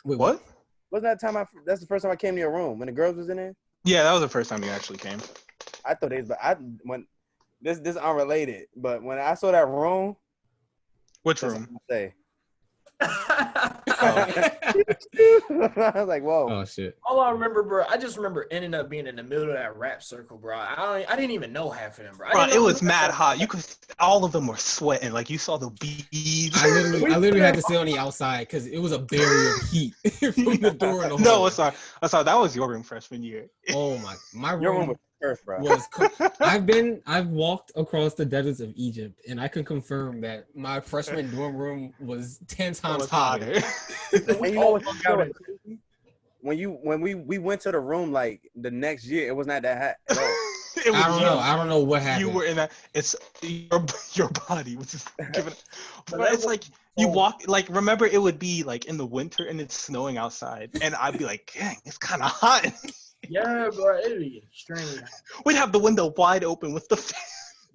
Wait, what? Wasn't that time that's the first time I came to your room when the girls was in there? Yeah, that was the first time you actually came. I thought when this is unrelated, but when I saw that room, Which room? I was like, whoa. Oh shit. All I remember, bro, I just remember ending up being in the middle of that rap circle, bro. I didn't even know half of them, bro. Bro, it was mad hot. You could, all of them were sweating. Like you saw the beads. I literally had to sit on the outside because it was a barrier of heat from the door in the hall. No, sorry. That was your room freshman year. Oh my room. Your room was perfect, bro. I've walked across the deserts of Egypt, and I can confirm that my freshman dorm room was 10 times hotter. And you know what's crazy? When we went to the room like the next year, it was not that hot at all. I don't know what happened. You were in that. It's your body was just giving. But it's like you walk. Like remember, it would be like in the winter and it's snowing outside, and I'd be like, "Dang, it's kind of hot." Yeah, bro, it'd be extremely hot. We'd have the window wide open with the fan.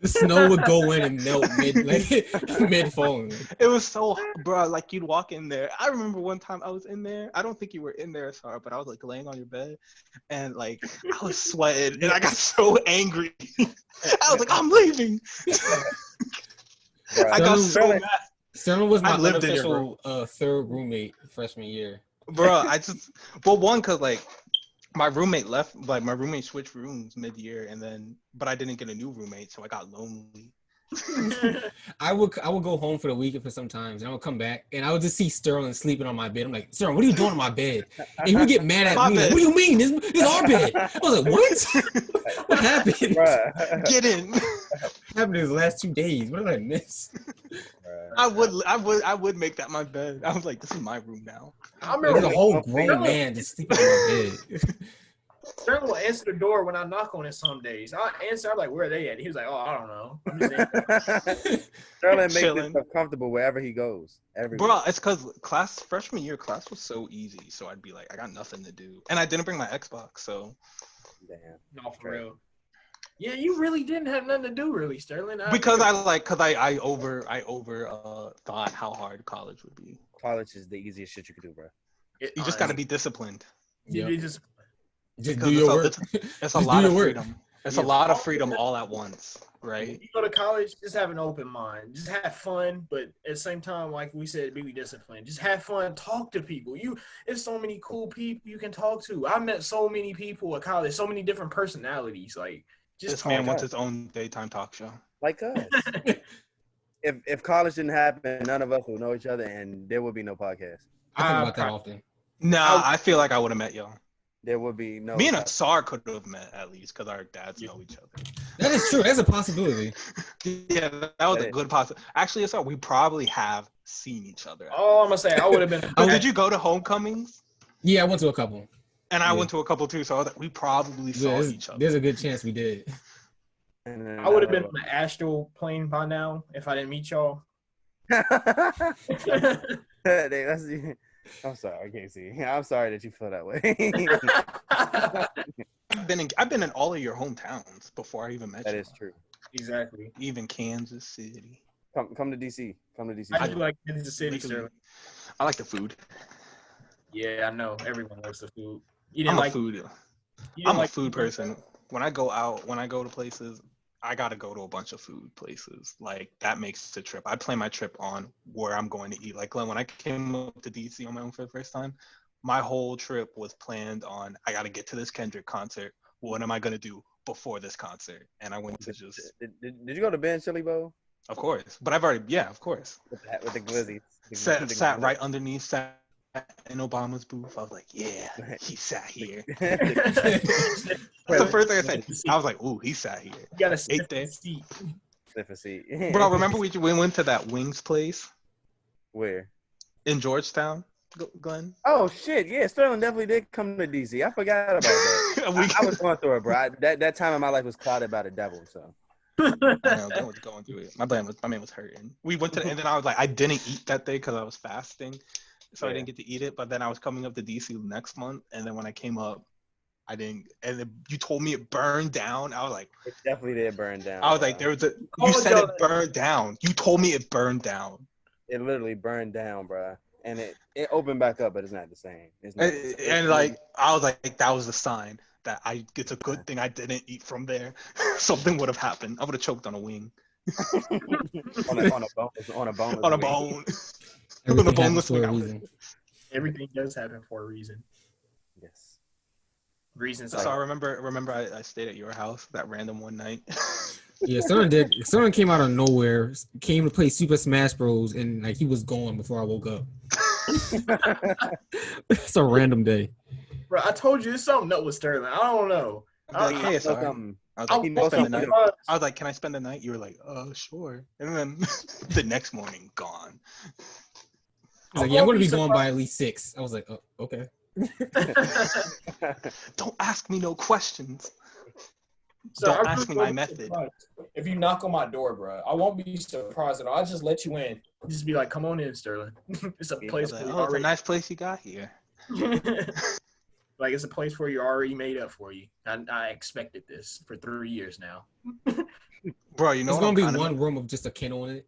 The snow would go in and melt mid falling. It was so hot, bro. Like you'd walk in there. I remember one time I was in there. I don't think you were in there, sorry, but I was like laying on your bed, and like I was sweating, and I got so angry. I was like, I'm leaving. I got so mad. Sterling was my unofficial third roommate freshman year. Bro, one, cause like my roommate left, like my roommate switched rooms mid-year, but I didn't get a new roommate, so I got lonely. I would go home for the weekend for sometimes, and I would come back, and I would just see Sterling sleeping on my bed. I'm like, Sterling, what are you doing on my bed? And he would get mad at me. Like, what do you mean? This is our bed. I was like, what? What happened? Get in. What happened these last 2 days? What did I miss? I would make that my bed. I was like, this is my room now. I remember the whole grown man just sleeping on my bed. Sterling will answer the door when I knock on it some days. I answer, I'm like, where are they at? He was like, oh, I don't know. Sterling makes himself comfortable wherever he goes. Bro, it's because freshman year class was so easy. So I'd be like, I got nothing to do. And I didn't bring my Xbox, so. Damn. No, for real. Yeah, you really didn't have nothing to do, really, Sterling. Because I thought how hard college would be. College is the easiest shit you could do, bro. You just got to be disciplined. You just do your work. It's a lot of freedom. It's a lot of freedom all at once, right? You go to college, just have an open mind. Just have fun, but at the same time, like we said, be disciplined. Just have fun. Talk to people. There's so many cool people you can talk to. I met so many people at college, so many different personalities. Like, just this man wants his own daytime talk show. Like us. If college didn't happen, none of us would know each other, and there would be no podcast. I think about that often. Nah, I feel like I would have met y'all. There would be no. Me and Asar could have met at least because our dads know each other. That is true. That's a possibility. Yeah, that was a good possibility. Actually, Asar, we probably have seen each other. Oh, I'm gonna say I would have been. Did you go to homecomings? Yeah, I went to a couple. And I went to a couple too, so we probably saw each other. There's a good chance we did. I would have been on the astral plane by now if I didn't meet y'all. I'm sorry, Casey. I'm sorry that you feel that way. I've been in all of your hometowns before I even met you. That is true. Exactly. Even Kansas City. Come to DC. Come to DC. I do like Kansas City, Sterling. I like the food. Yeah, I know. Everyone likes the food. I'm a food person. When I go to places, I gotta go to a bunch of food places. Like that makes the trip. I plan my trip on where I'm going to eat. Like when I came up to DC on my own for the first time, my whole trip was planned on I gotta get to this Kendrick concert. What am I gonna do before this concert? And I went to just. Did you go to Ben Chili Bowl? Of course, but I've already of course. With the glizzy. Sat right underneath. Sat in Obama's booth. I was like, yeah, he sat here. That's the first thing I said. I was like, ooh, he sat here. You gotta sniff the seat. Sniff a seat. Bro, remember we went to that wings place? Where? In Georgetown. Glenn? Oh shit, yeah, Sterling definitely did come to DC. I forgot about that. I was going through it, bro. That time in my life was clouded by the devil. So I know Glenn was going through it. My man was hurting. We went to, and then I was like, I didn't eat that day because I was fasting, so I didn't get to eat it. But then I was coming up to DC next month, and then when I came up, I didn't. And then you told me it burned down. I was like, it definitely did burn down. I was like, there was a. You said it burned down. You told me it burned down. It literally burned down, bro. And it opened back up, but it's not the same. It's not the same. And like I was like, that was the sign that it's a good thing I didn't eat from there. Something would have happened. I would have choked on a wing. on a boneless wing. Everything does happen for a reason. Yes. Reasons. So I remember I stayed at your house that random one night. Yeah, someone came out of nowhere, came to play Super Smash Bros. And like he was gone before I woke up. It's a random day. Bro, I told you it's something up with Sterling. I don't know. I was like, can I spend the night? You were like, sure. And then the next morning, gone. He's like, yeah, I'm going to be gone by at least 6. I was like, oh, okay. Don't ask me no questions. So don't ask me my method. If you knock on my door, bro, I won't be surprised at all. I'll just let you in. Just be like, come on in, Sterling. It's a place. Like, it's a nice place you got here. Like it's a place where you're already made up for you. I expected this for 3 years now. Bro, you know it's gonna be one room of just a kennel in it.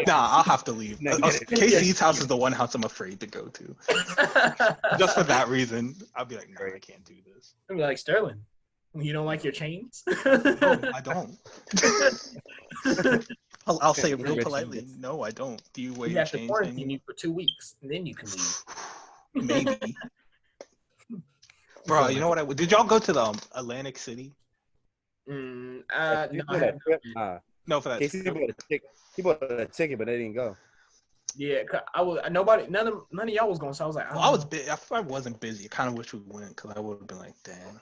Nah, I'll have to leave. KC's house is the one house I'm afraid to go to. Just for that reason, I'll be like, no, I can't do this. I'll be like, Sterling, you don't like your chains? No, I don't. I'll say it real politely. No, I don't. Do you wear your chains? You have to quarantine you for 2 weeks, and then you can leave. Maybe. Bro, you know what? Did y'all go to the Atlantic City? No, for that. He bought a ticket, but they didn't go. Yeah, none of y'all was going. So I was like, I was busy. I wasn't busy. I kind of wish we went because I would have been like, dang.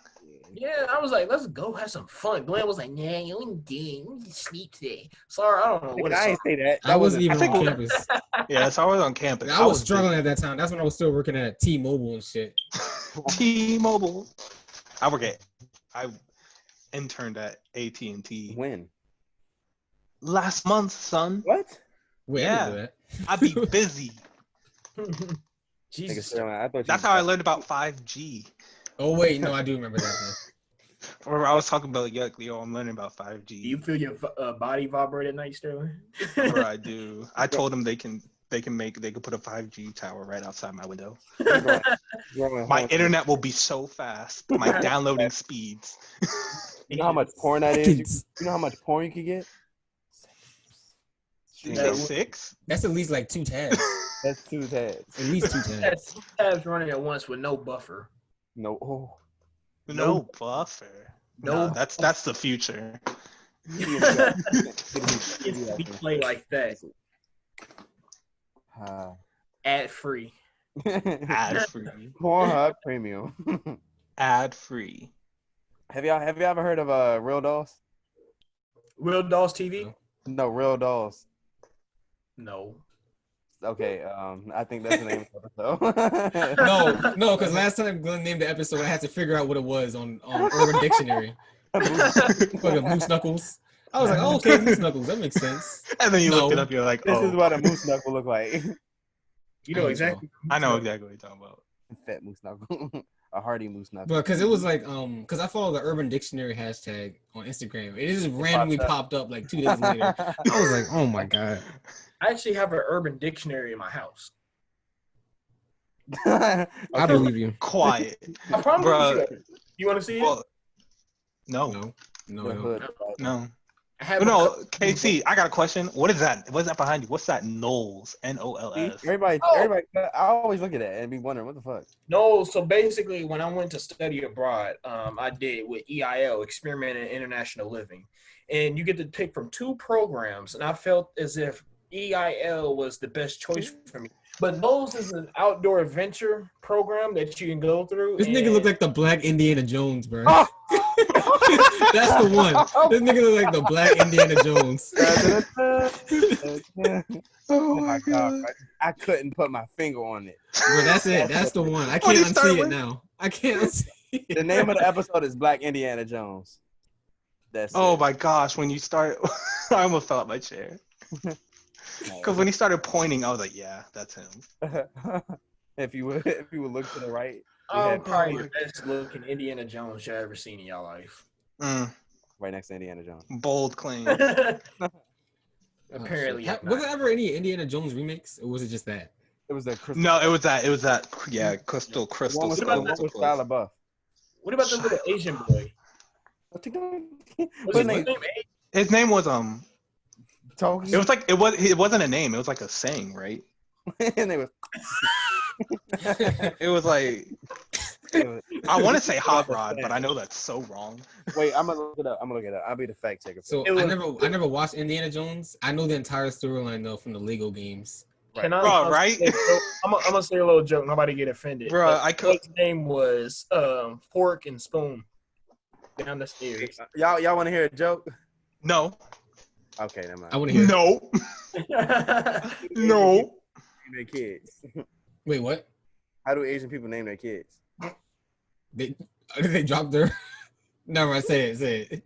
Yeah, I was like, let's go have some fun. Glenn was like, nah, you ain't doing. You just sleep today. Sorry, I don't know what. I ain't say that. I wasn't even on campus. Yeah, so I was on campus. I was struggling at that time. That's when I was still working at T-Mobile and shit. T-Mobile. I interned at AT&T. When? Last month, son. What? Wait, yeah, I'd be busy. Jesus. That's how I learned about 5G. Oh wait, no, I do remember that. Or I was talking about I'm learning about 5G. Do you feel your body vibrate at night, Sterling? Bro, I do. I told them they could put a 5G tower right outside my window. My internet will be so fast. My downloading speeds. You know how much porn that is? You know how much porn you could get? 6? That's at least like 2 tabs. That's 2 tabs. At least 2 tabs. That's 2 tabs running at once with no buffer. No. Oh. No buffer. No, that's the future. We play like that. Ad free. Ad free. Pornhub Premium. Ad free. Have y'all ever heard of Real Dolls? Real Dolls TV? No, Real Dolls. No. Okay, I think that's the name of the episode. No, because last time Glenn named the episode, I had to figure out what it was on Urban Dictionary. Fucking moose knuckles. I was like, oh, okay, moose knuckles. That makes sense. And then you looked it up. You're like, this is what a moose knuckle look like. You know exactly. I know exactly what you're talking about. Fat moose knuckle. A hardy moose knuckle. But because it was like, because I follow the Urban Dictionary hashtag on Instagram. It just randomly popped up like 2 days later. I was like, oh my God. I actually have an Urban Dictionary in my house. I believe you. Quiet. I promise you want to see it? No. No, KC, I got a question. What is that? What's that behind you? What's that Knowles? N-O-L-S. Everybody, I always look at that and be wondering, what the fuck? No, so basically when I went to study abroad, I did with EIL, Experiment in International Living. And you get to pick from 2 programs, and I felt as if EIL was the best choice for me. But Knowles is an outdoor adventure program that you can go through. This nigga look like the Black Indiana Jones, bro. Oh. That's the one. This nigga look like the Black Indiana Jones. Oh my god, bro. I couldn't put my finger on it. Bro, that's it. That's the one. I can't unsee it now. I can't unsee it. The name of the episode is Black Indiana Jones. That's Oh it. my gosh, when you start, I almost fell out my chair. Because when he started pointing, I was like, yeah, that's him. if you would look to the right, Probably the best looking Indiana Jones you ever seen in your life. right next to Indiana Jones. Bold claim. Apparently, was there ever any Indiana Jones remakes, or was it just that? It was the crystal. No, it was that. Yeah, crystal. The one with Shia LaBeouf. What about the little Asian boy? His name was Togi? It was like it wasn't a name. It was like a saying, right? And it was. It was like I want to say hot rod, but I know that's so wrong. Wait, I'm gonna look it up. I'll be the fact checker. So I never watched Indiana Jones. I know the entire storyline though from the Lego games. Right. Right? I'm gonna say a little joke. Nobody get offended. Bro, His name was Fork and Spoon. Down the stairs. Y'all want to hear a joke? No. Okay, never mind. I want to hear. No. No. Name their kids. Wait, what? How do Asian people name their kids? They drop their. Never mind. Say it.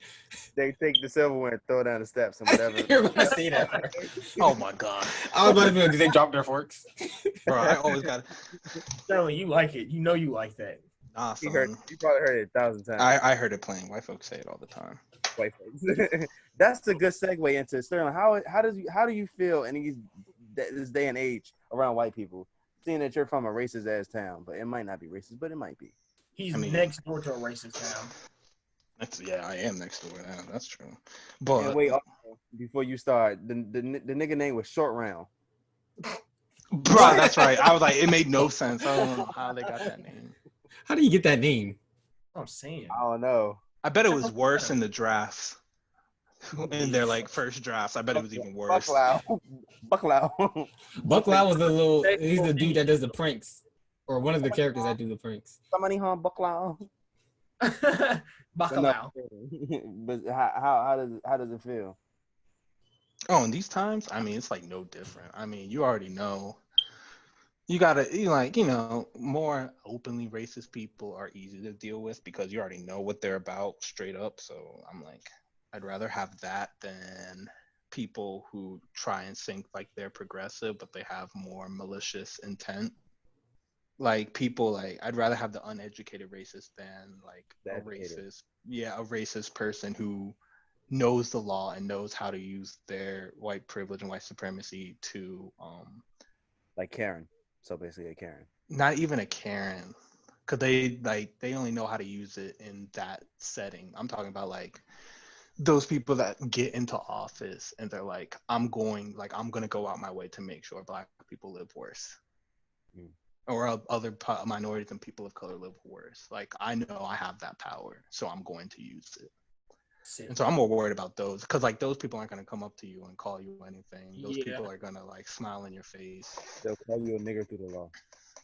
They take the silverware and throw it down the steps and whatever. You're about to say that. Oh my god. I was about to be like, did they drop their forks? Bro, I always got. Sterling, you like it. You know you like that. Nah, You probably heard it 1,000 times. I heard it playing. White folks say it all the time. White folks. That's a good segue into Sterling. How do you feel in this day and age around white people, seeing that you're from a racist ass town, but it might not be racist, but it might be. He's next door to a racist town. I am next door now. That's true. But and wait, before you start, the nigga name was Short Round. Bro, that's right. I was like, it made no sense. I don't know how they got that name. How do you get that name? I'm saying. I don't know. I bet it was worse in the drafts. In their first drafts, I bet it was even worse. Bucklow. Bucklow was he's the dude that does the pranks, or one of the characters that do the pranks. Somebody home Bucklow. Bacalao. But how does it feel? Oh, in these times, I mean, it's no different. I mean, you already know. You gotta, more openly racist people are easy to deal with because you already know what they're about straight up. So I'm like, I'd rather have that than people who try and think like they're progressive, but they have more malicious intent. I'd rather have the uneducated racist than a racist person who knows the law and knows how to use their white privilege and white supremacy to like Karen. So basically a Karen. Not even a Karen, because they only know how to use it in that setting. I'm talking about those people that get into office and they're like, I'm gonna go out my way to make sure Black people live worse. Or other minorities and people of color live worse. I know I have that power, so I'm going to use it. And so I'm more worried about those, because those people aren't going to come up to you and call you anything. Those people are going to smile in your face. They'll call you a nigger through the law.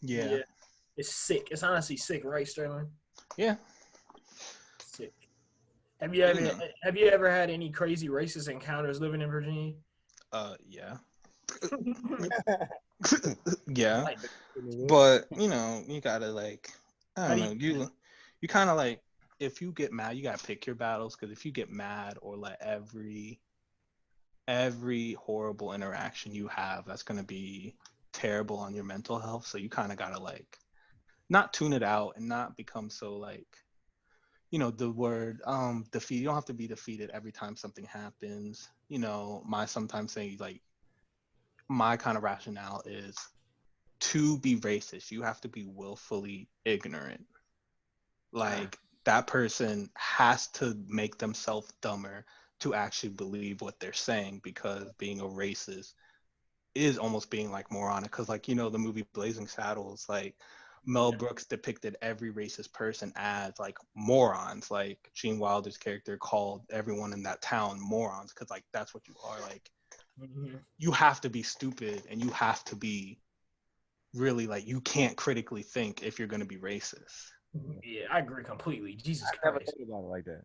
Yeah. It's sick. It's honestly sick, right, Sterling? Yeah. Sick. Have you ever had any crazy racist encounters living in Virginia? Yeah. Yeah. But you gotta I don't know, you kind of if you get mad, you gotta pick your battles, because if you get mad or let every horrible interaction you have, that's gonna be terrible on your mental health. So you kind of gotta not tune it out and not become so the word defeat. You don't have to be defeated every time something happens. My sometimes saying my kind of rationale is, to be racist, you have to be willfully ignorant. That person has to make themselves dumber to actually believe what they're saying, because being a racist is almost being moronic. Because the movie Blazing Saddles, Mel Brooks depicted every racist person as morons. Gene Wilder's character called everyone in that town morons, because that's what you are. You have to be stupid, and you have to be really you can't critically think if you're going to be racist. Yeah, I agree completely. Jesus I never Christ. think about it like that.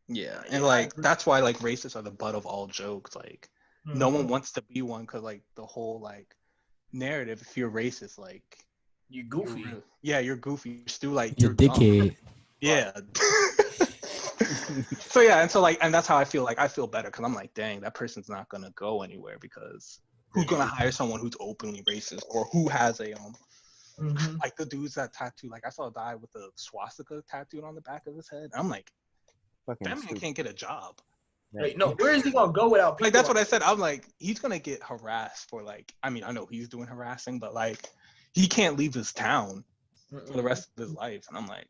Yeah, and like that's why like racists are the butt of all jokes. Like no one wants to be one because like the whole like narrative. If you're racist, like You goofy. you're goofy. You're still like You're dickhead. Dumb. Yeah. So yeah, and so like, and that's how I feel. Like I feel better because I'm like, dang, that person's not gonna go anywhere because who's gonna hire someone who's openly racist or who has a like the dudes that tattoo. Like I saw a guy with a swastika tattooed on the back of his head. I'm like, Fucking that man stupid. can't get a job. Like, no, where is he gonna go without people? Like that's what I said. I'm like, he's gonna get harassed for like. I mean, I know he's doing harassing, but like, he can't leave his town for the rest of his life. And I'm like,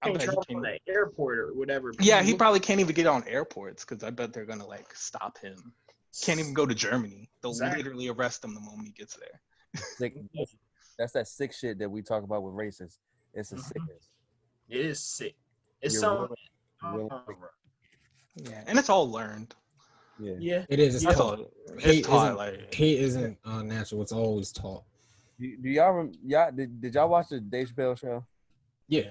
I Can't bet he travel from can't. the airport or whatever. Yeah, he probably can't even get on airports because I bet they're gonna like stop him. Can't even go to Germany. They'll literally arrest him the moment he gets there. Sick. That's that sick shit that we talk about with racists. It's a sickness. It is sick. It's You're something. willing- Yeah, and it's all learned. Yeah. It is. It's That's taught. all. Hate It's taught. isn't, Like hate isn't natural. It's always taught. Do y'all did y'all watch the Dave Chappelle show? Yeah.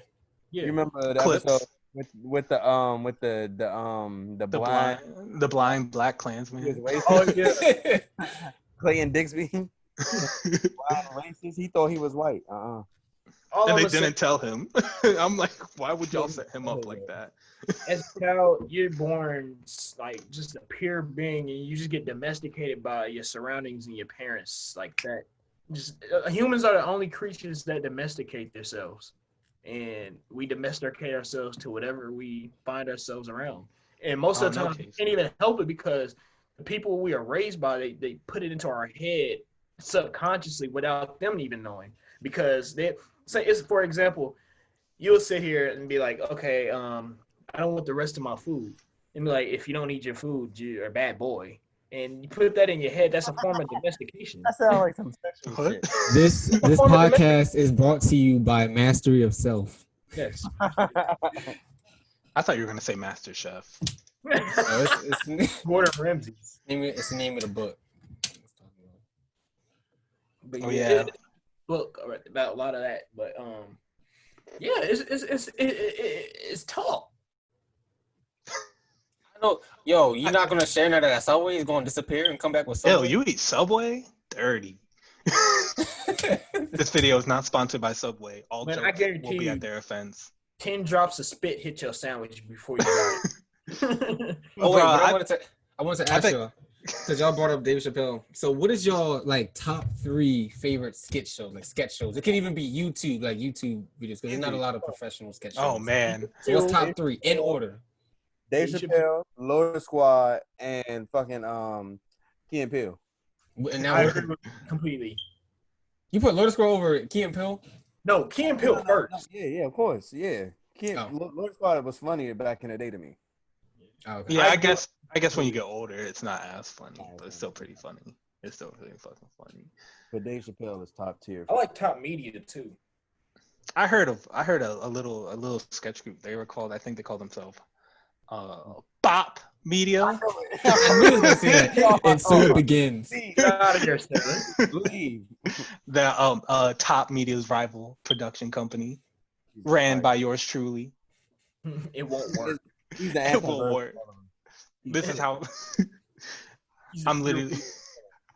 You remember the Clips. episode with the blind black Klansman. Oh yeah. Clayton Dixby. Blind racist. He thought he was white. All And they of a sudden, didn't tell him. I'm like, why would y'all set him up like that? as a child, you're born like just a pure being, and you just get domesticated by your surroundings and your parents like that. Just humans are the only creatures that domesticate themselves, and we domesticate ourselves to whatever we find ourselves around. And most of the time, we can't even help it because the people we are raised by, they put it into our head subconsciously without them even knowing. Because they say, it's for example, you'll sit here and be like, okay, I don't want the rest of my food. And be like, if you don't eat your food, you're a bad boy. And you put that in your head, that's a form of domestication. That sounds like some sexual shit. This podcast is brought to you by Mastery of Self. Yes. I thought you were gonna say Master Chef. It's Gordon Ramsay. it's the name of the book. But Oh yeah. Book about a lot of that, but yeah, it's taught. I know, yo, you're not gonna share none of that Subway. It's gonna disappear and come back with Subway. Ew, you eat Subway? Dirty. This video is not sponsored by Subway. All Man, jokes I guarantee will be you- at their offense. 10 drops of spit hit your sandwich before you got it. Oh wait, Bro, but I wanted to ask think- y'all, because y'all brought up Dave Chappelle. So what is y'all like top 3 favorite sketch shows? Like sketch shows. It can even be YouTube videos because there's not a lot of professional sketch shows. Oh man. So what's top 3 in order? Dave Chappelle, Loaded Squad, and fucking Key and Peele. And now I agree with you completely. you put Lotus Scroll over Key and Peele? No, Key and Peele first. Yeah, of course. Yeah. Oh. Loaded Squad was funnier back in the day to me. Oh, okay. Yeah, I guess when you get older, it's not as funny, but it's still pretty funny. It's still really fucking funny. But Dave Chappelle is top tier. I like Top Media too. I heard a little sketch group. They called themselves T.o.P Media. I knew he was gonna say that. And so it begins. Get out of here, Stella. Leave. The T.o.P Media's rival production company, ran by yours truly. It won't work. He's the It will work. This is how I'm literally.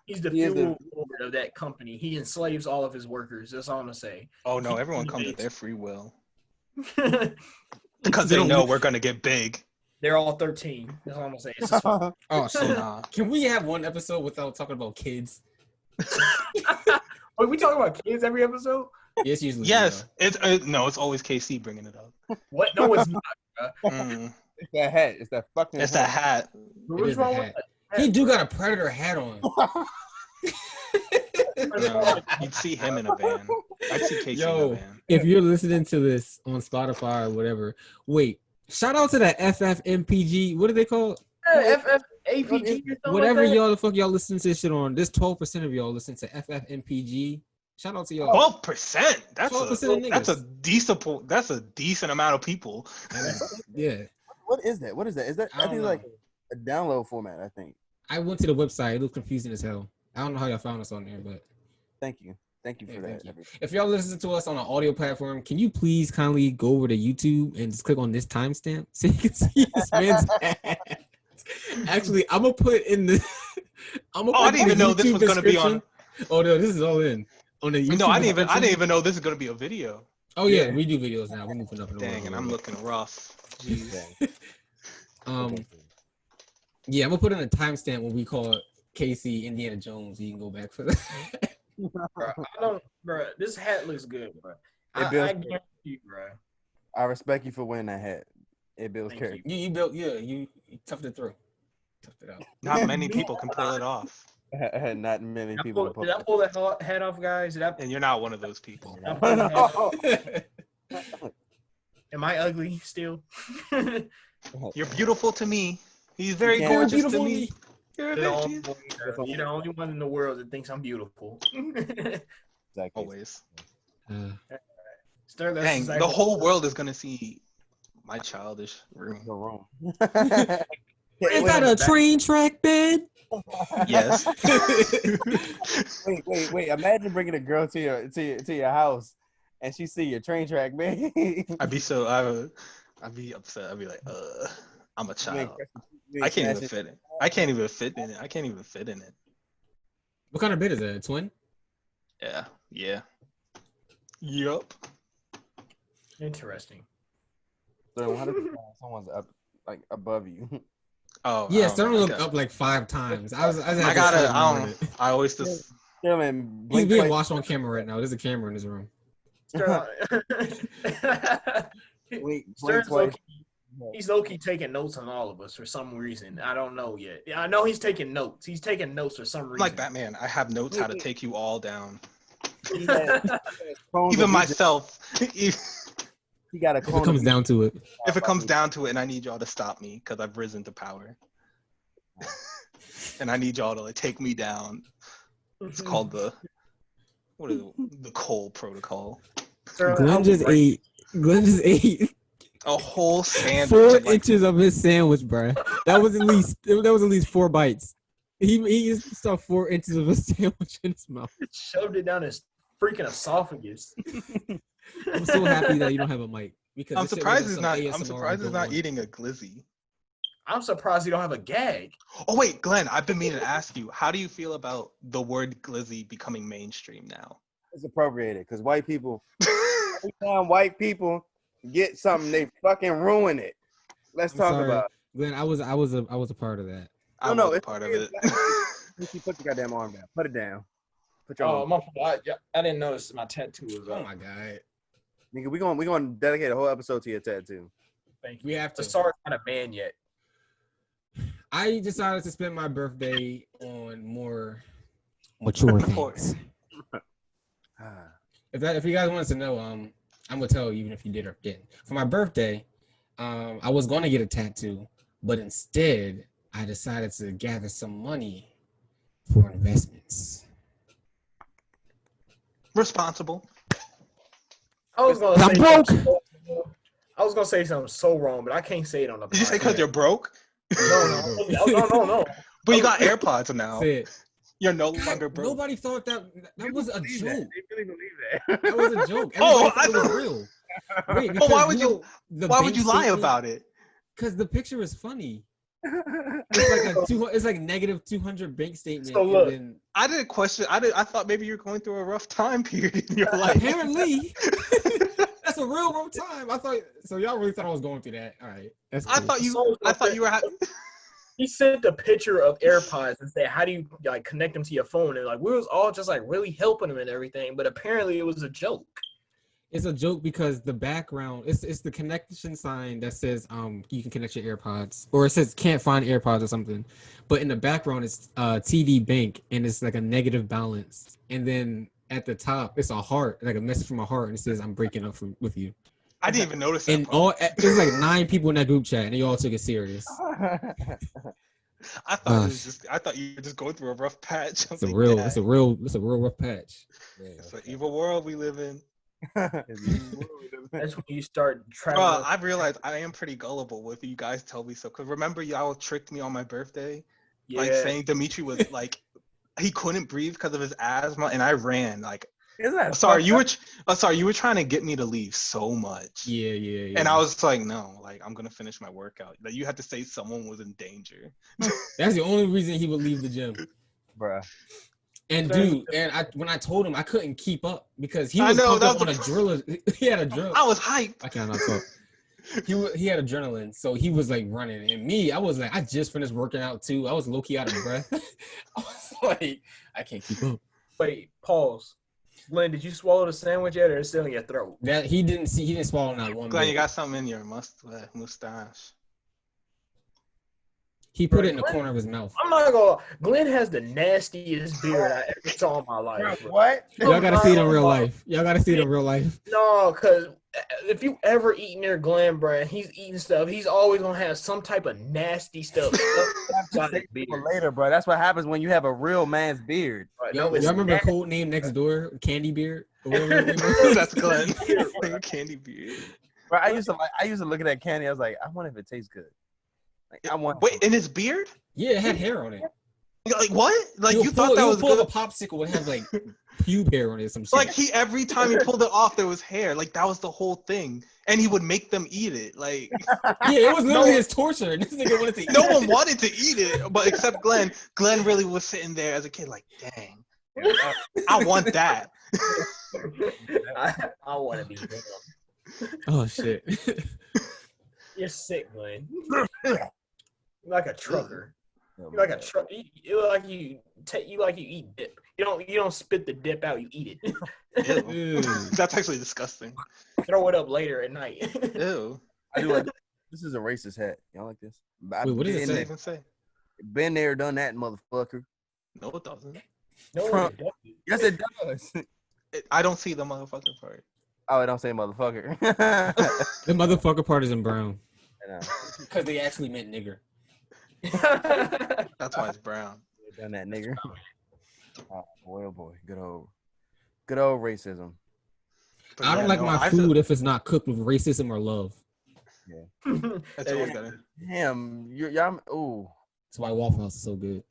He's the He is fuel lord of that company. He enslaves all of his workers. That's all I'm gonna say. Oh no, everyone comes at their free will They're because they know we're gonna get big. all 13. That's all I'm gonna say. It's just, Oh So shit. nah. Can we have one episode without talking about kids? wait, we talk about kids every episode? Yes, usually. Yes, it's always KC bringing it up. What? No, it's not. Mm, It's that hat. It's that fucking it's that hat. What's is a wrong hat. with He do got a Predator hat on. No, you'd see him in a van. I'd see KC in Yo, a van. if you're listening to this on Spotify or whatever, wait. Shout out to that FFMPG. What do they call it? FFAPG or something Whatever like that? y'all the fuck y'all listen to this shit on. There's 12% of y'all listen to FFMPG. Shout out to y'all. 12%. That's 12% of that's a niggas. decent amount of people. Yeah. What is that? What is that? Is that? I I don't think know. it's like a download format. I think. I went to the website. It looked confusing as hell. I don't know how y'all found us on there, but Thank you. Thank you for that. You. If y'all listen to us on an audio platform, can you please kindly go over to YouTube and just click on this timestamp so you can see this man's ass? Actually, I'm gonna put in the. I didn't even know this was gonna be on. Oh no, this is all in on the YouTube. No, I didn't even know this is gonna be a video. Oh yeah, we do videos now. We're moving up in the world. Dang, and I'm looking rough. Jeez. Yeah, I'm gonna put in a timestamp when we call Casey Indiana Jones. You can go back for that. Bro, this hat looks good, bro. I guarantee you, bro. I respect you for wearing that hat. It builds character. You built, you toughed it through. Toughed it out. Not many people can pull it off. Not many people. Did I pull that hat off, guys? And you're not one of those people. Am I ugly still? You're beautiful to me. He's very gorgeous to me. You're the only one in the world that thinks I'm beautiful. Exactly. Always. Dang, the whole world is gonna see my childish room. Is that a train track bed? Yes. Wait. Imagine bringing a girl to your house and she see your train track bed. I'd be upset. I'd be like, I'm a child. I can't even fit it. I can't even fit in it. What kind of bed is that? A twin? Yeah. Yup. Interesting. So how does someone's up like above you? Oh yeah, Stern looked up like 5 times. I always just. He's being watched on camera right now. There's a camera in his room. He's low-key taking notes on all of us for some reason. I don't know yet. Yeah, I know he's taking notes. He's taking notes for some reason. Like Batman, I have notes how to take you all down. Even myself. He got a if it comes down to it. If it comes down to it, and I need y'all to stop me because I've risen to power, and I need y'all to like take me down. It's called the Cole Protocol. Glenn just ate a whole sandwich. 4 inches of his sandwich, bro. That was at least 4 bites. He used to stuff 4 inches of a sandwich in his mouth. Shoved it down his freaking esophagus. I'm so happy that you don't have a mic because I'm surprised he's not eating a glizzy. I'm surprised you don't have a gag. Oh wait, Glenn, I've been meaning to ask you, how do you feel about the word glizzy becoming mainstream now? It's appropriated because white people, every time white people get something, they fucking ruin it. Let's talk about it. Glenn, I was a part of that. I was a part of it. Put your goddamn arm down. Put it down. Put your arm. I didn't notice my tattoo was up. Oh my god. Nigga, we gonna dedicate a whole episode to your tattoo. Thank you. We have to. Sorry, I'm not a man yet. I decided to spend my birthday on more mature things. If you guys wanted to know, I'm gonna tell you even if you did or didn't. For my birthday, I was gonna get a tattoo, but instead I decided to gather some money for investments. Responsible. I was gonna say something so wrong, but I can't say it on the podcast. Did you say because you're broke? No. But you got AirPods now. Say it. You're no longer broke. Nobody thought that was a joke. They really believe that. That was a joke. I thought it was real. Wait, why would you lie about it? Because the picture is funny. It's like negative 200 bank statement. So look, I didn't question. I thought maybe you're going through a rough time period in your life. Apparently, that's a real rough time. I thought so. Y'all really thought I was going through that? All right, that's cool. I thought you were. He sent a picture of AirPods and said, "How do you like connect them to your phone?" And like we was all just like really helping him and everything, but apparently it was a joke. It's a joke because the background it's the connection sign that says you can connect your AirPods, or it says can't find AirPods or something, but in the background it's TD Bank and it's like a negative balance, and then at the top it's a heart, like a message from a heart, and it says I'm breaking up with you. I didn't even notice that. And there's like 9 people in that group chat, and they all took it serious. I thought you were just going through a rough patch. It's a real rough patch. It's an evil world we live in. That's when you start traveling. Bro, I realized I am pretty gullible with you guys tell me so. Cause remember y'all tricked me on my birthday, like saying Dimitri was like he couldn't breathe because of his asthma, and I ran like Isn't that Sorry, fucked you were trying to get me to leave so much. Yeah. And I was like, no, like I'm gonna finish my workout. Like you had to say someone was in danger. That's the only reason he would leave the gym. up, bruh? And dude, when I told him I couldn't keep up because he I was know, pumped up that on adrenaline. He had adrenaline. I was hyped. I cannot talk. He had adrenaline, so he was like running. And me, I was like, I just finished working out too. I was low key out of breath. I was like, I can't keep up. Wait, pause. Glenn, did you swallow the sandwich yet, or it's still in your throat? That he didn't swallow not one Glenn, bit. you got something in your mustache. He put it in the corner of his mouth. I'm not gonna. Glenn has the nastiest beard I ever saw in my life. Bro. What? Y'all gotta see it in real life. No, because if you ever eat near Glenn, bro, and he's eating stuff, he's always gonna have some type of nasty stuff. For later, bro. That's what happens when you have a real man's beard. Y'all remember the code name next door, Candy Beard? That's Glenn. Candy beard. Bro, I used to look at that candy. I was like, I wonder if it tastes good. Like, Wait, in his beard? Yeah, it had hair on it. Like what? Like you thought that was pull good? a popsicle and have like pube hair on it or some shit. Like every time he pulled it off, there was hair. Like that was the whole thing, and he would make them eat it. Like yeah, it was literally his torture. This nigga wanted to eat no one wanted to eat it, but except Glenn. Glenn really was sitting there as a kid, like, dang, I want that. I want to be him. Oh shit. You're sick, Glenn. You're like a trucker. Oh, You're like a truck. You like you eat dip. You don't spit the dip out. You eat it. Ew. That's actually disgusting. Throw it up later at night. Ew. I do like this is a racist hat. Y'all like this? Wait, what does it say? Even say? Been there, done that, motherfucker. No, it doesn't. No, it doesn't. Yes, it does. I don't see the motherfucker part. Oh, it don't say motherfucker. The motherfucker part is in brown. Because they actually meant nigger. That's why it's brown. Done that, nigger. Oh boy, good old racism. But I don't like my food if it's not cooked with racism or love. Yeah, That's always better. Damn, y'all. Ooh, That's why Waffle House is so good.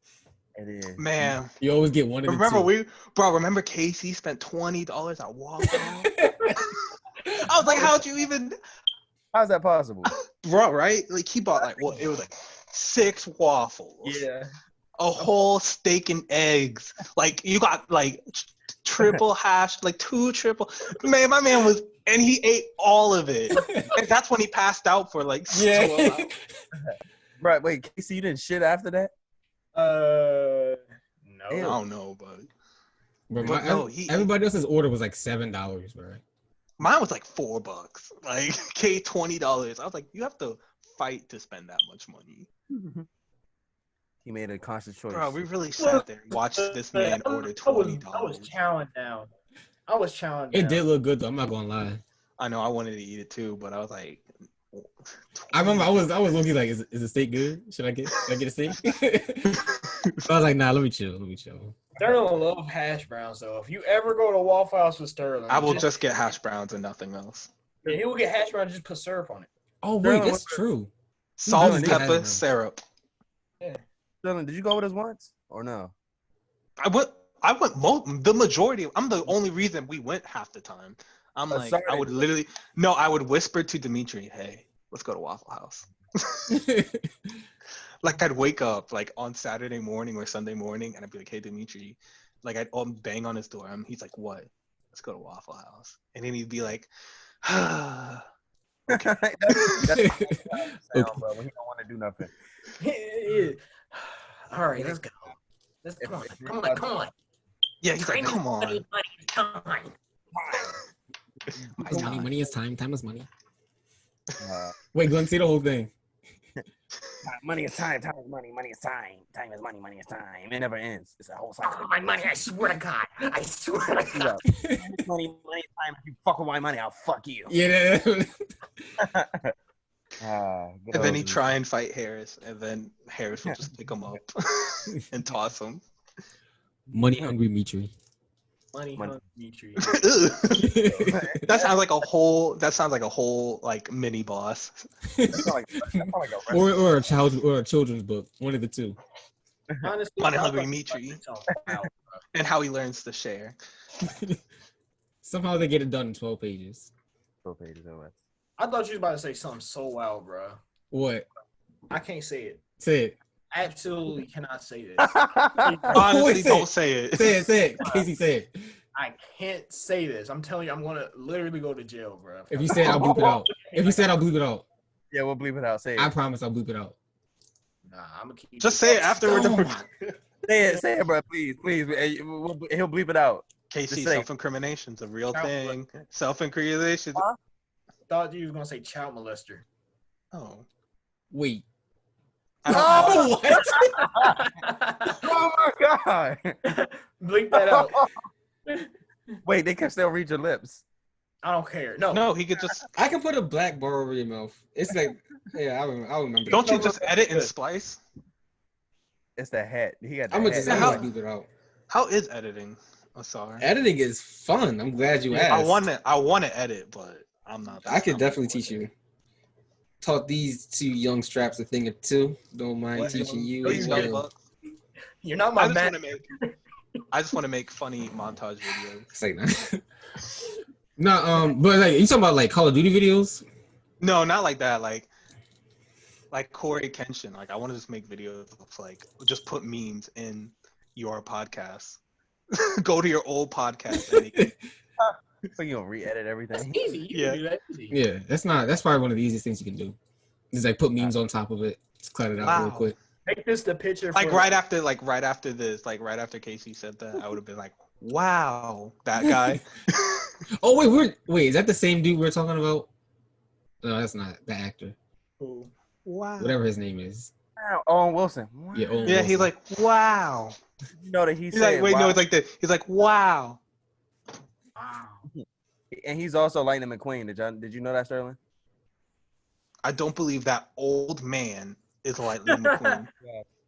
it is. Man, You always get one of the two. Remember Casey spent $20 at Waffle House? I was like, how'd you even? How's that possible? Bro, right? Like he bought it was like 6 waffles. Yeah. A whole steak and eggs. Like you got like triple hash, like 2 triple. Man, my man was, and he ate all of it. And that's when he passed out for like 12 hours. Right, wait, Casey, you didn't shit after that? No. I don't know, but Bro, everybody else's order was like $7, bro. mine was like $4. Like $20. I was like, you have to fight to spend that much money. He made a conscious choice. Bro, we really sat there and watched this man order $20. I was chowing down. It did look good though. I'm not gonna lie. I know I wanted to eat it too, but I was like, I remember I was looking like, is the steak good? Should I get a steak? So I was like, nah, let me chill. Sterling love hash browns though. If you ever go to Waffle House with Sterling, I will just get hash browns and nothing else. he will get hash browns. Just put syrup on it. Oh wait, that's true. Salt, doesn't pepper, have syrup. Sterling, did you go with us once or no? I went the majority. I'm the only reason we went half the time. I'm like, sorry. I would whisper to Dimitri, hey, let's go to Waffle House. Like I'd wake up like on Saturday morning or Sunday morning and I'd be like, hey, Dimitri, like I'd bang on his door. He's like, what? Let's go to Waffle House. And then he'd be like, Okay. That's sound, bro, when he don't want to do nothing. All right, let's go. Come on. yeah, he's like, come on. Money is time. Time is money. Uh, Wait, Glenn, see the whole thing. Money is time. Time is money. Money is time. Time is money. Money is time. It never ends. It's a whole cycle. Oh, my money! I swear to God! Money is time. If you fuck with my money, I'll fuck you. Yeah. And then he'd try and fight Harris, and then Harris would just pick him up and toss him. Money hungry Mitri. Money hungry Dimitri. That sounds like a whole like mini boss. or a children's book. One of the two. Honestly, Money hungry Dimitri. And how he learns to share. Somehow they get it done in 12 pages. 12 pages or less. I thought you was about to say something so wild, bro. What? I can't say it. Say it. Absolutely cannot say this. Honestly, Wait, don't say it. Say it. Casey, say it. I can't say this. I'm telling you, I'm gonna literally go to jail, bro. If you say it, I'll bleep it out. If you said I'll bleep it out. Yeah, we'll bleep it out. Say it. I promise I'll bleep it out. Nah, I'm gonna keep. Just say it after we're done. Say it, bro. Please. He'll bleep it out. Casey, Just say it. self-incrimination's a real Child thing. Self-incrimination. Thought you was gonna say child molester. Oh. Wait. Oh, What? oh my god! Bleep that out. Wait, they can still read your lips. I don't care. No. No, he could just. I can put a black bar over your mouth. It's like, yeah, I remember. Don't you just edit and splice? It's the hat. He got the I'm gonna hat. just bleep it out. How is editing? I'm sorry. Editing is fun. I'm glad you asked. I want to edit, but I'm not. I could definitely teach you. Taught these two young straps a thing or two. Don't mind teaching you as well. You're not my man. I just want to make funny montage videos. It's like that. No, but like you talking about like Call of Duty videos? No, not like that. Like Corey Kenshin. Like I want to just make videos of like just put memes in your podcast. Go to your old podcast. And So you gonna re-edit everything? That's easy. You can do that easy. Yeah, that's probably one of the easiest things you can do. Just like put memes on top of it. Just cut it out real quick. Make this the picture. Like right after Casey said that, I would have been like, "Wow, that guy." Oh wait, is that the same dude we're talking about? No, that's not the actor. Ooh. Wow. Whatever his name is. Owen Wilson. Yeah, Owen Yeah, Wilson. he's like, "Wow." You know that He's said, like, wait, wow. no, it's like that. He's like, "Wow." Wow. And he's also Lightning McQueen. Did you know that, Sterling? I don't believe that old man is Lightning McQueen.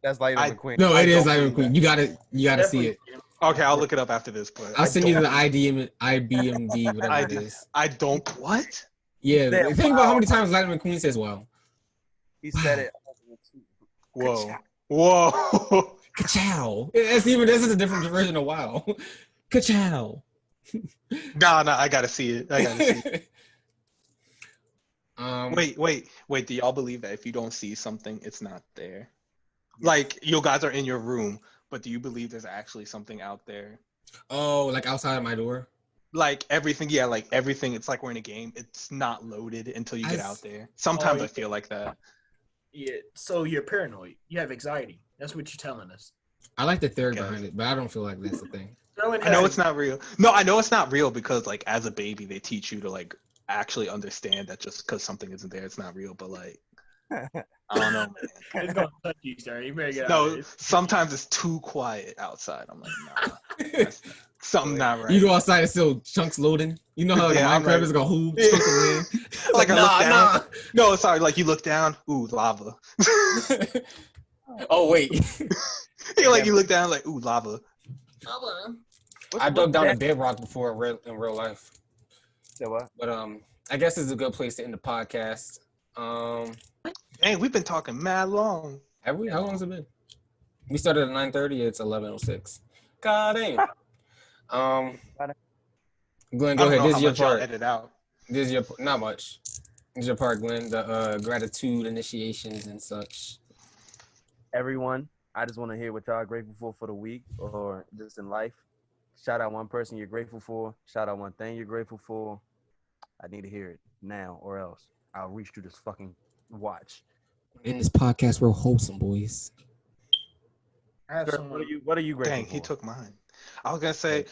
That's Lightning McQueen. No, it is don't Lightning believe McQueen. You gotta see it. Okay, I'll look it up after this. But I'll send you to the IBMD, whatever it is. I don't. What? Yeah, That think about wow. how many times Lightning McQueen says "wow." He said it. Whoa. Whoa. Ka-chow. This is a different version of "wow." Ka-chow. Nah, I gotta see it. I gotta see it. Wait. Do y'all believe that if you don't see something, it's not there? Like you guys are in your room, but do you believe there's actually something out there? Oh, like outside of my door? Like everything, yeah, like everything. It's like we're in a game. It's not loaded until you get out there. Sometimes I feel like that. Yeah. So you're paranoid. You have anxiety. That's what you're telling us. I like the theory behind it, but I don't feel like that's the thing. I know it's not real. No, I know it's not real because like as a baby they teach you to like actually understand that just because something isn't there, it's not real. But like, I don't know, man. It's gonna touch you, sir. You better get out of No, this. sometimes it's too quiet outside. I'm like, nah, something not right. You go outside and still chunks loading. You know how Yeah, I'm Minecraft like- is gonna hoop chunk of land. Like I look nah, down. nah. No, sorry. Like you look down. Ooh, lava. Oh wait, You look down like ooh, lava. I dug down a bedrock before in real life. Say what? But I guess it's a good place to end the podcast. Dang, we've been talking mad long. Have we? How long has it been? We started at 9:30. It's 11:06. God damn. Glenn, go ahead. This is your part. Edit out. This is your not much. This is your part, Glenn. The gratitude initiations and such. Everyone, I just want to hear what y'all are grateful for the week or just in life. Shout out one person you're grateful for. Shout out one thing you're grateful for. I need to hear it now or else I'll reach through this fucking watch. In this podcast, we're wholesome, boys. Sir, what are you grateful Dang, for? he took mine. I was gonna say,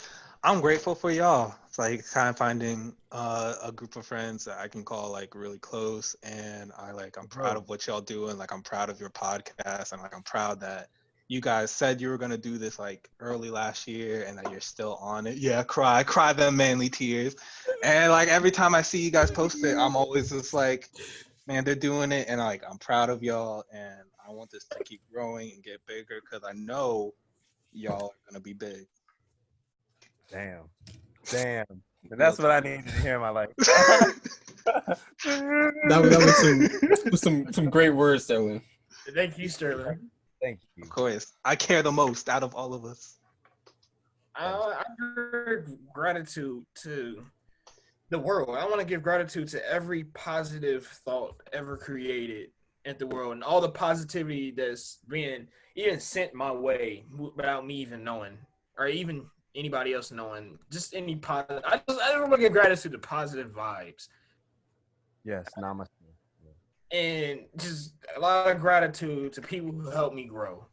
I'm grateful for y'all. It's like kind of finding a group of friends that I can call like really close, and I'm proud of what y'all doing. Like I'm proud of your podcast, and like I'm proud that you guys said you were gonna do this like early last year, and that you're still on it. Yeah, cry them manly tears. And like every time I see you guys post it, I'm always just like, man, they're doing it, and like I'm proud of y'all, and I want this to keep growing and get bigger because I know y'all are gonna be big. Damn. That's what I needed to hear in my life. That was some great words, Sterling. Thank you, Sterling. Thank you. Of course, I care the most out of all of us. I give gratitude to the world. I want to give gratitude to every positive thought ever created in the world and all the positivity that's being even sent my way without me even knowing, or even anybody else knowing. Just any positive. I just want to give gratitude to positive vibes. Yes, namaste. And just a lot of gratitude to people who helped me grow.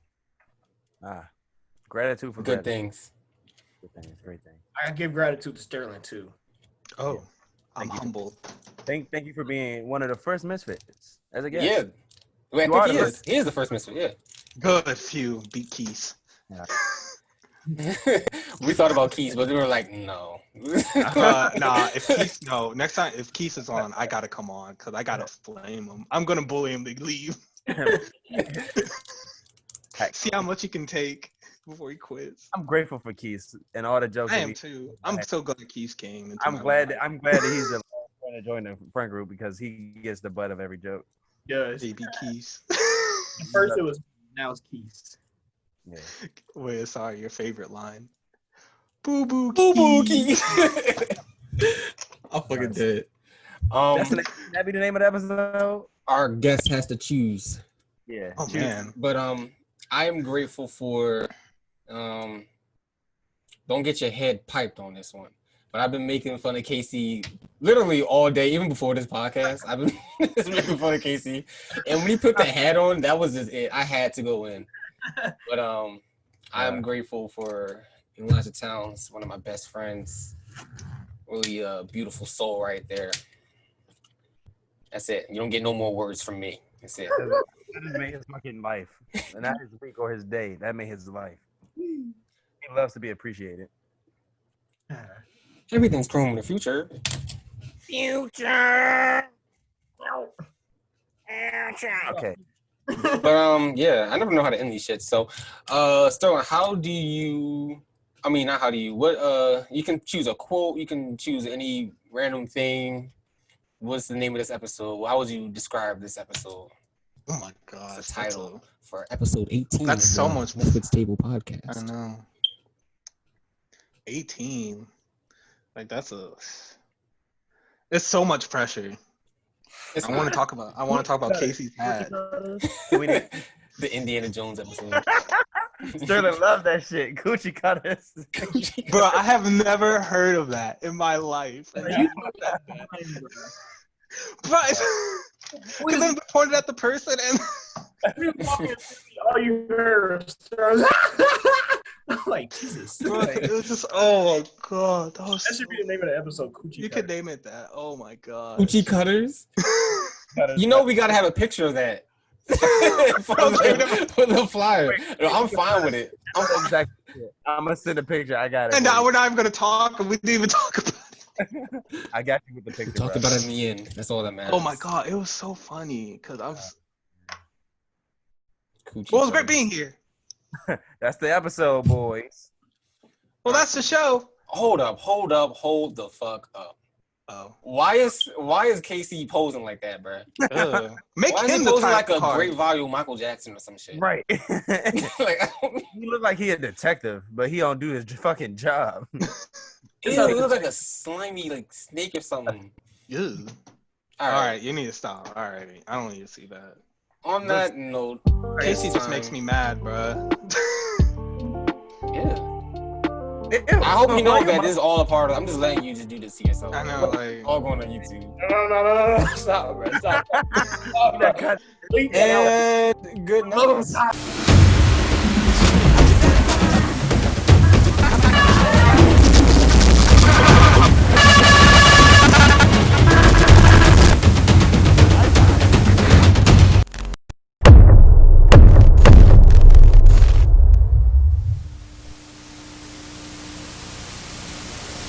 Gratitude for Good gratitude. things. Good things, great things. I give gratitude to Sterling too. Oh, I'm Thank you. humbled. Thank you for being one of the first misfits as a guest. Yeah. Wait, You I are think the he is. He is the first misfit, yeah. Good few beat Keys. We thought about Keys, but we were like, no. Nah, if Keith, no, next time if Keith is on, I gotta come on because I gotta flame him. I'm gonna bully him to leave. See how much he can take before he quits. I'm grateful for Keith and all the jokes. I that am we- too. I'm so glad Keith came. Into I'm my glad. life. I'm glad that he's the last one to join the friend group because he gets the butt of every joke. Yes. Baby Keith. First it was, now it's Keys. Yeah. Wait, sorry, your favorite line. Boo boo Boo boo Keith. Keys. I'm fucking dead. That be the name of the episode. Our guest has to choose. Yeah. Oh man. But I am grateful for don't get your head piped on this one. But I've been making fun of Casey literally all day, even before this podcast. I've been just making fun of Casey. And when he put the hat on, that was just it. I had to go in. But I'm grateful for Elijah Towns, one of my best friends. Really a beautiful soul right there. That's it. You don't get no more words from me. That's it. That just made his fucking life, and not his week or his day. That made his life. He loves to be appreciated. Everything's chrome in the future. Okay. But yeah, I never know how to end these shit. So Sterling, what you can choose a quote, you can choose any random thing. What's the name of this episode? How would you describe this episode? Oh my god. It's the title for episode 18. That's so much MisFits Table podcast. I know. 18. Like it's so much pressure. I want to talk about Casey's hat. The Indiana Jones episode. Sterling loved that shit. Coochie cutters. Bro, I have never heard of that in my life. And you know that. But because I'm pointed at the person and all you heard was I'm like, Jesus. bro, it was just, oh my god. That should be the name of the episode, Coochie You Cutter. could name it that. Oh my god. Coochie cutters? You know we gotta have a picture of that. for the flyer. I'm fine with it. I'm gonna send a picture. I got it. And now we're not even gonna talk. We didn't even talk about it. I got you with the picture. We talked about it in the end. That's all that matters. Oh my god, it was so funny because I was. Coochie Well, it was great cutters. being here. That's the episode, boys. Well, that's the show. Hold the fuck up. Oh, Why is Casey posing like that, bro? make Why is him he the posing like title a card. great value Michael Jackson or some shit? Right. Like, He look like he a detective, but he don't do his fucking job. he looks like a slimy like snake or something. Ew. All All right. right, you need to stop. All right, I don't need to see that. On that note, Casey next just time- makes me mad, bro. Yeah. I hope you know that this is all a part of. I'm just letting you just do this to yourself. I know, like. All going on YouTube. No. Stop, bro. Stop. Stop, bro. Cut. Delete that out. And good night.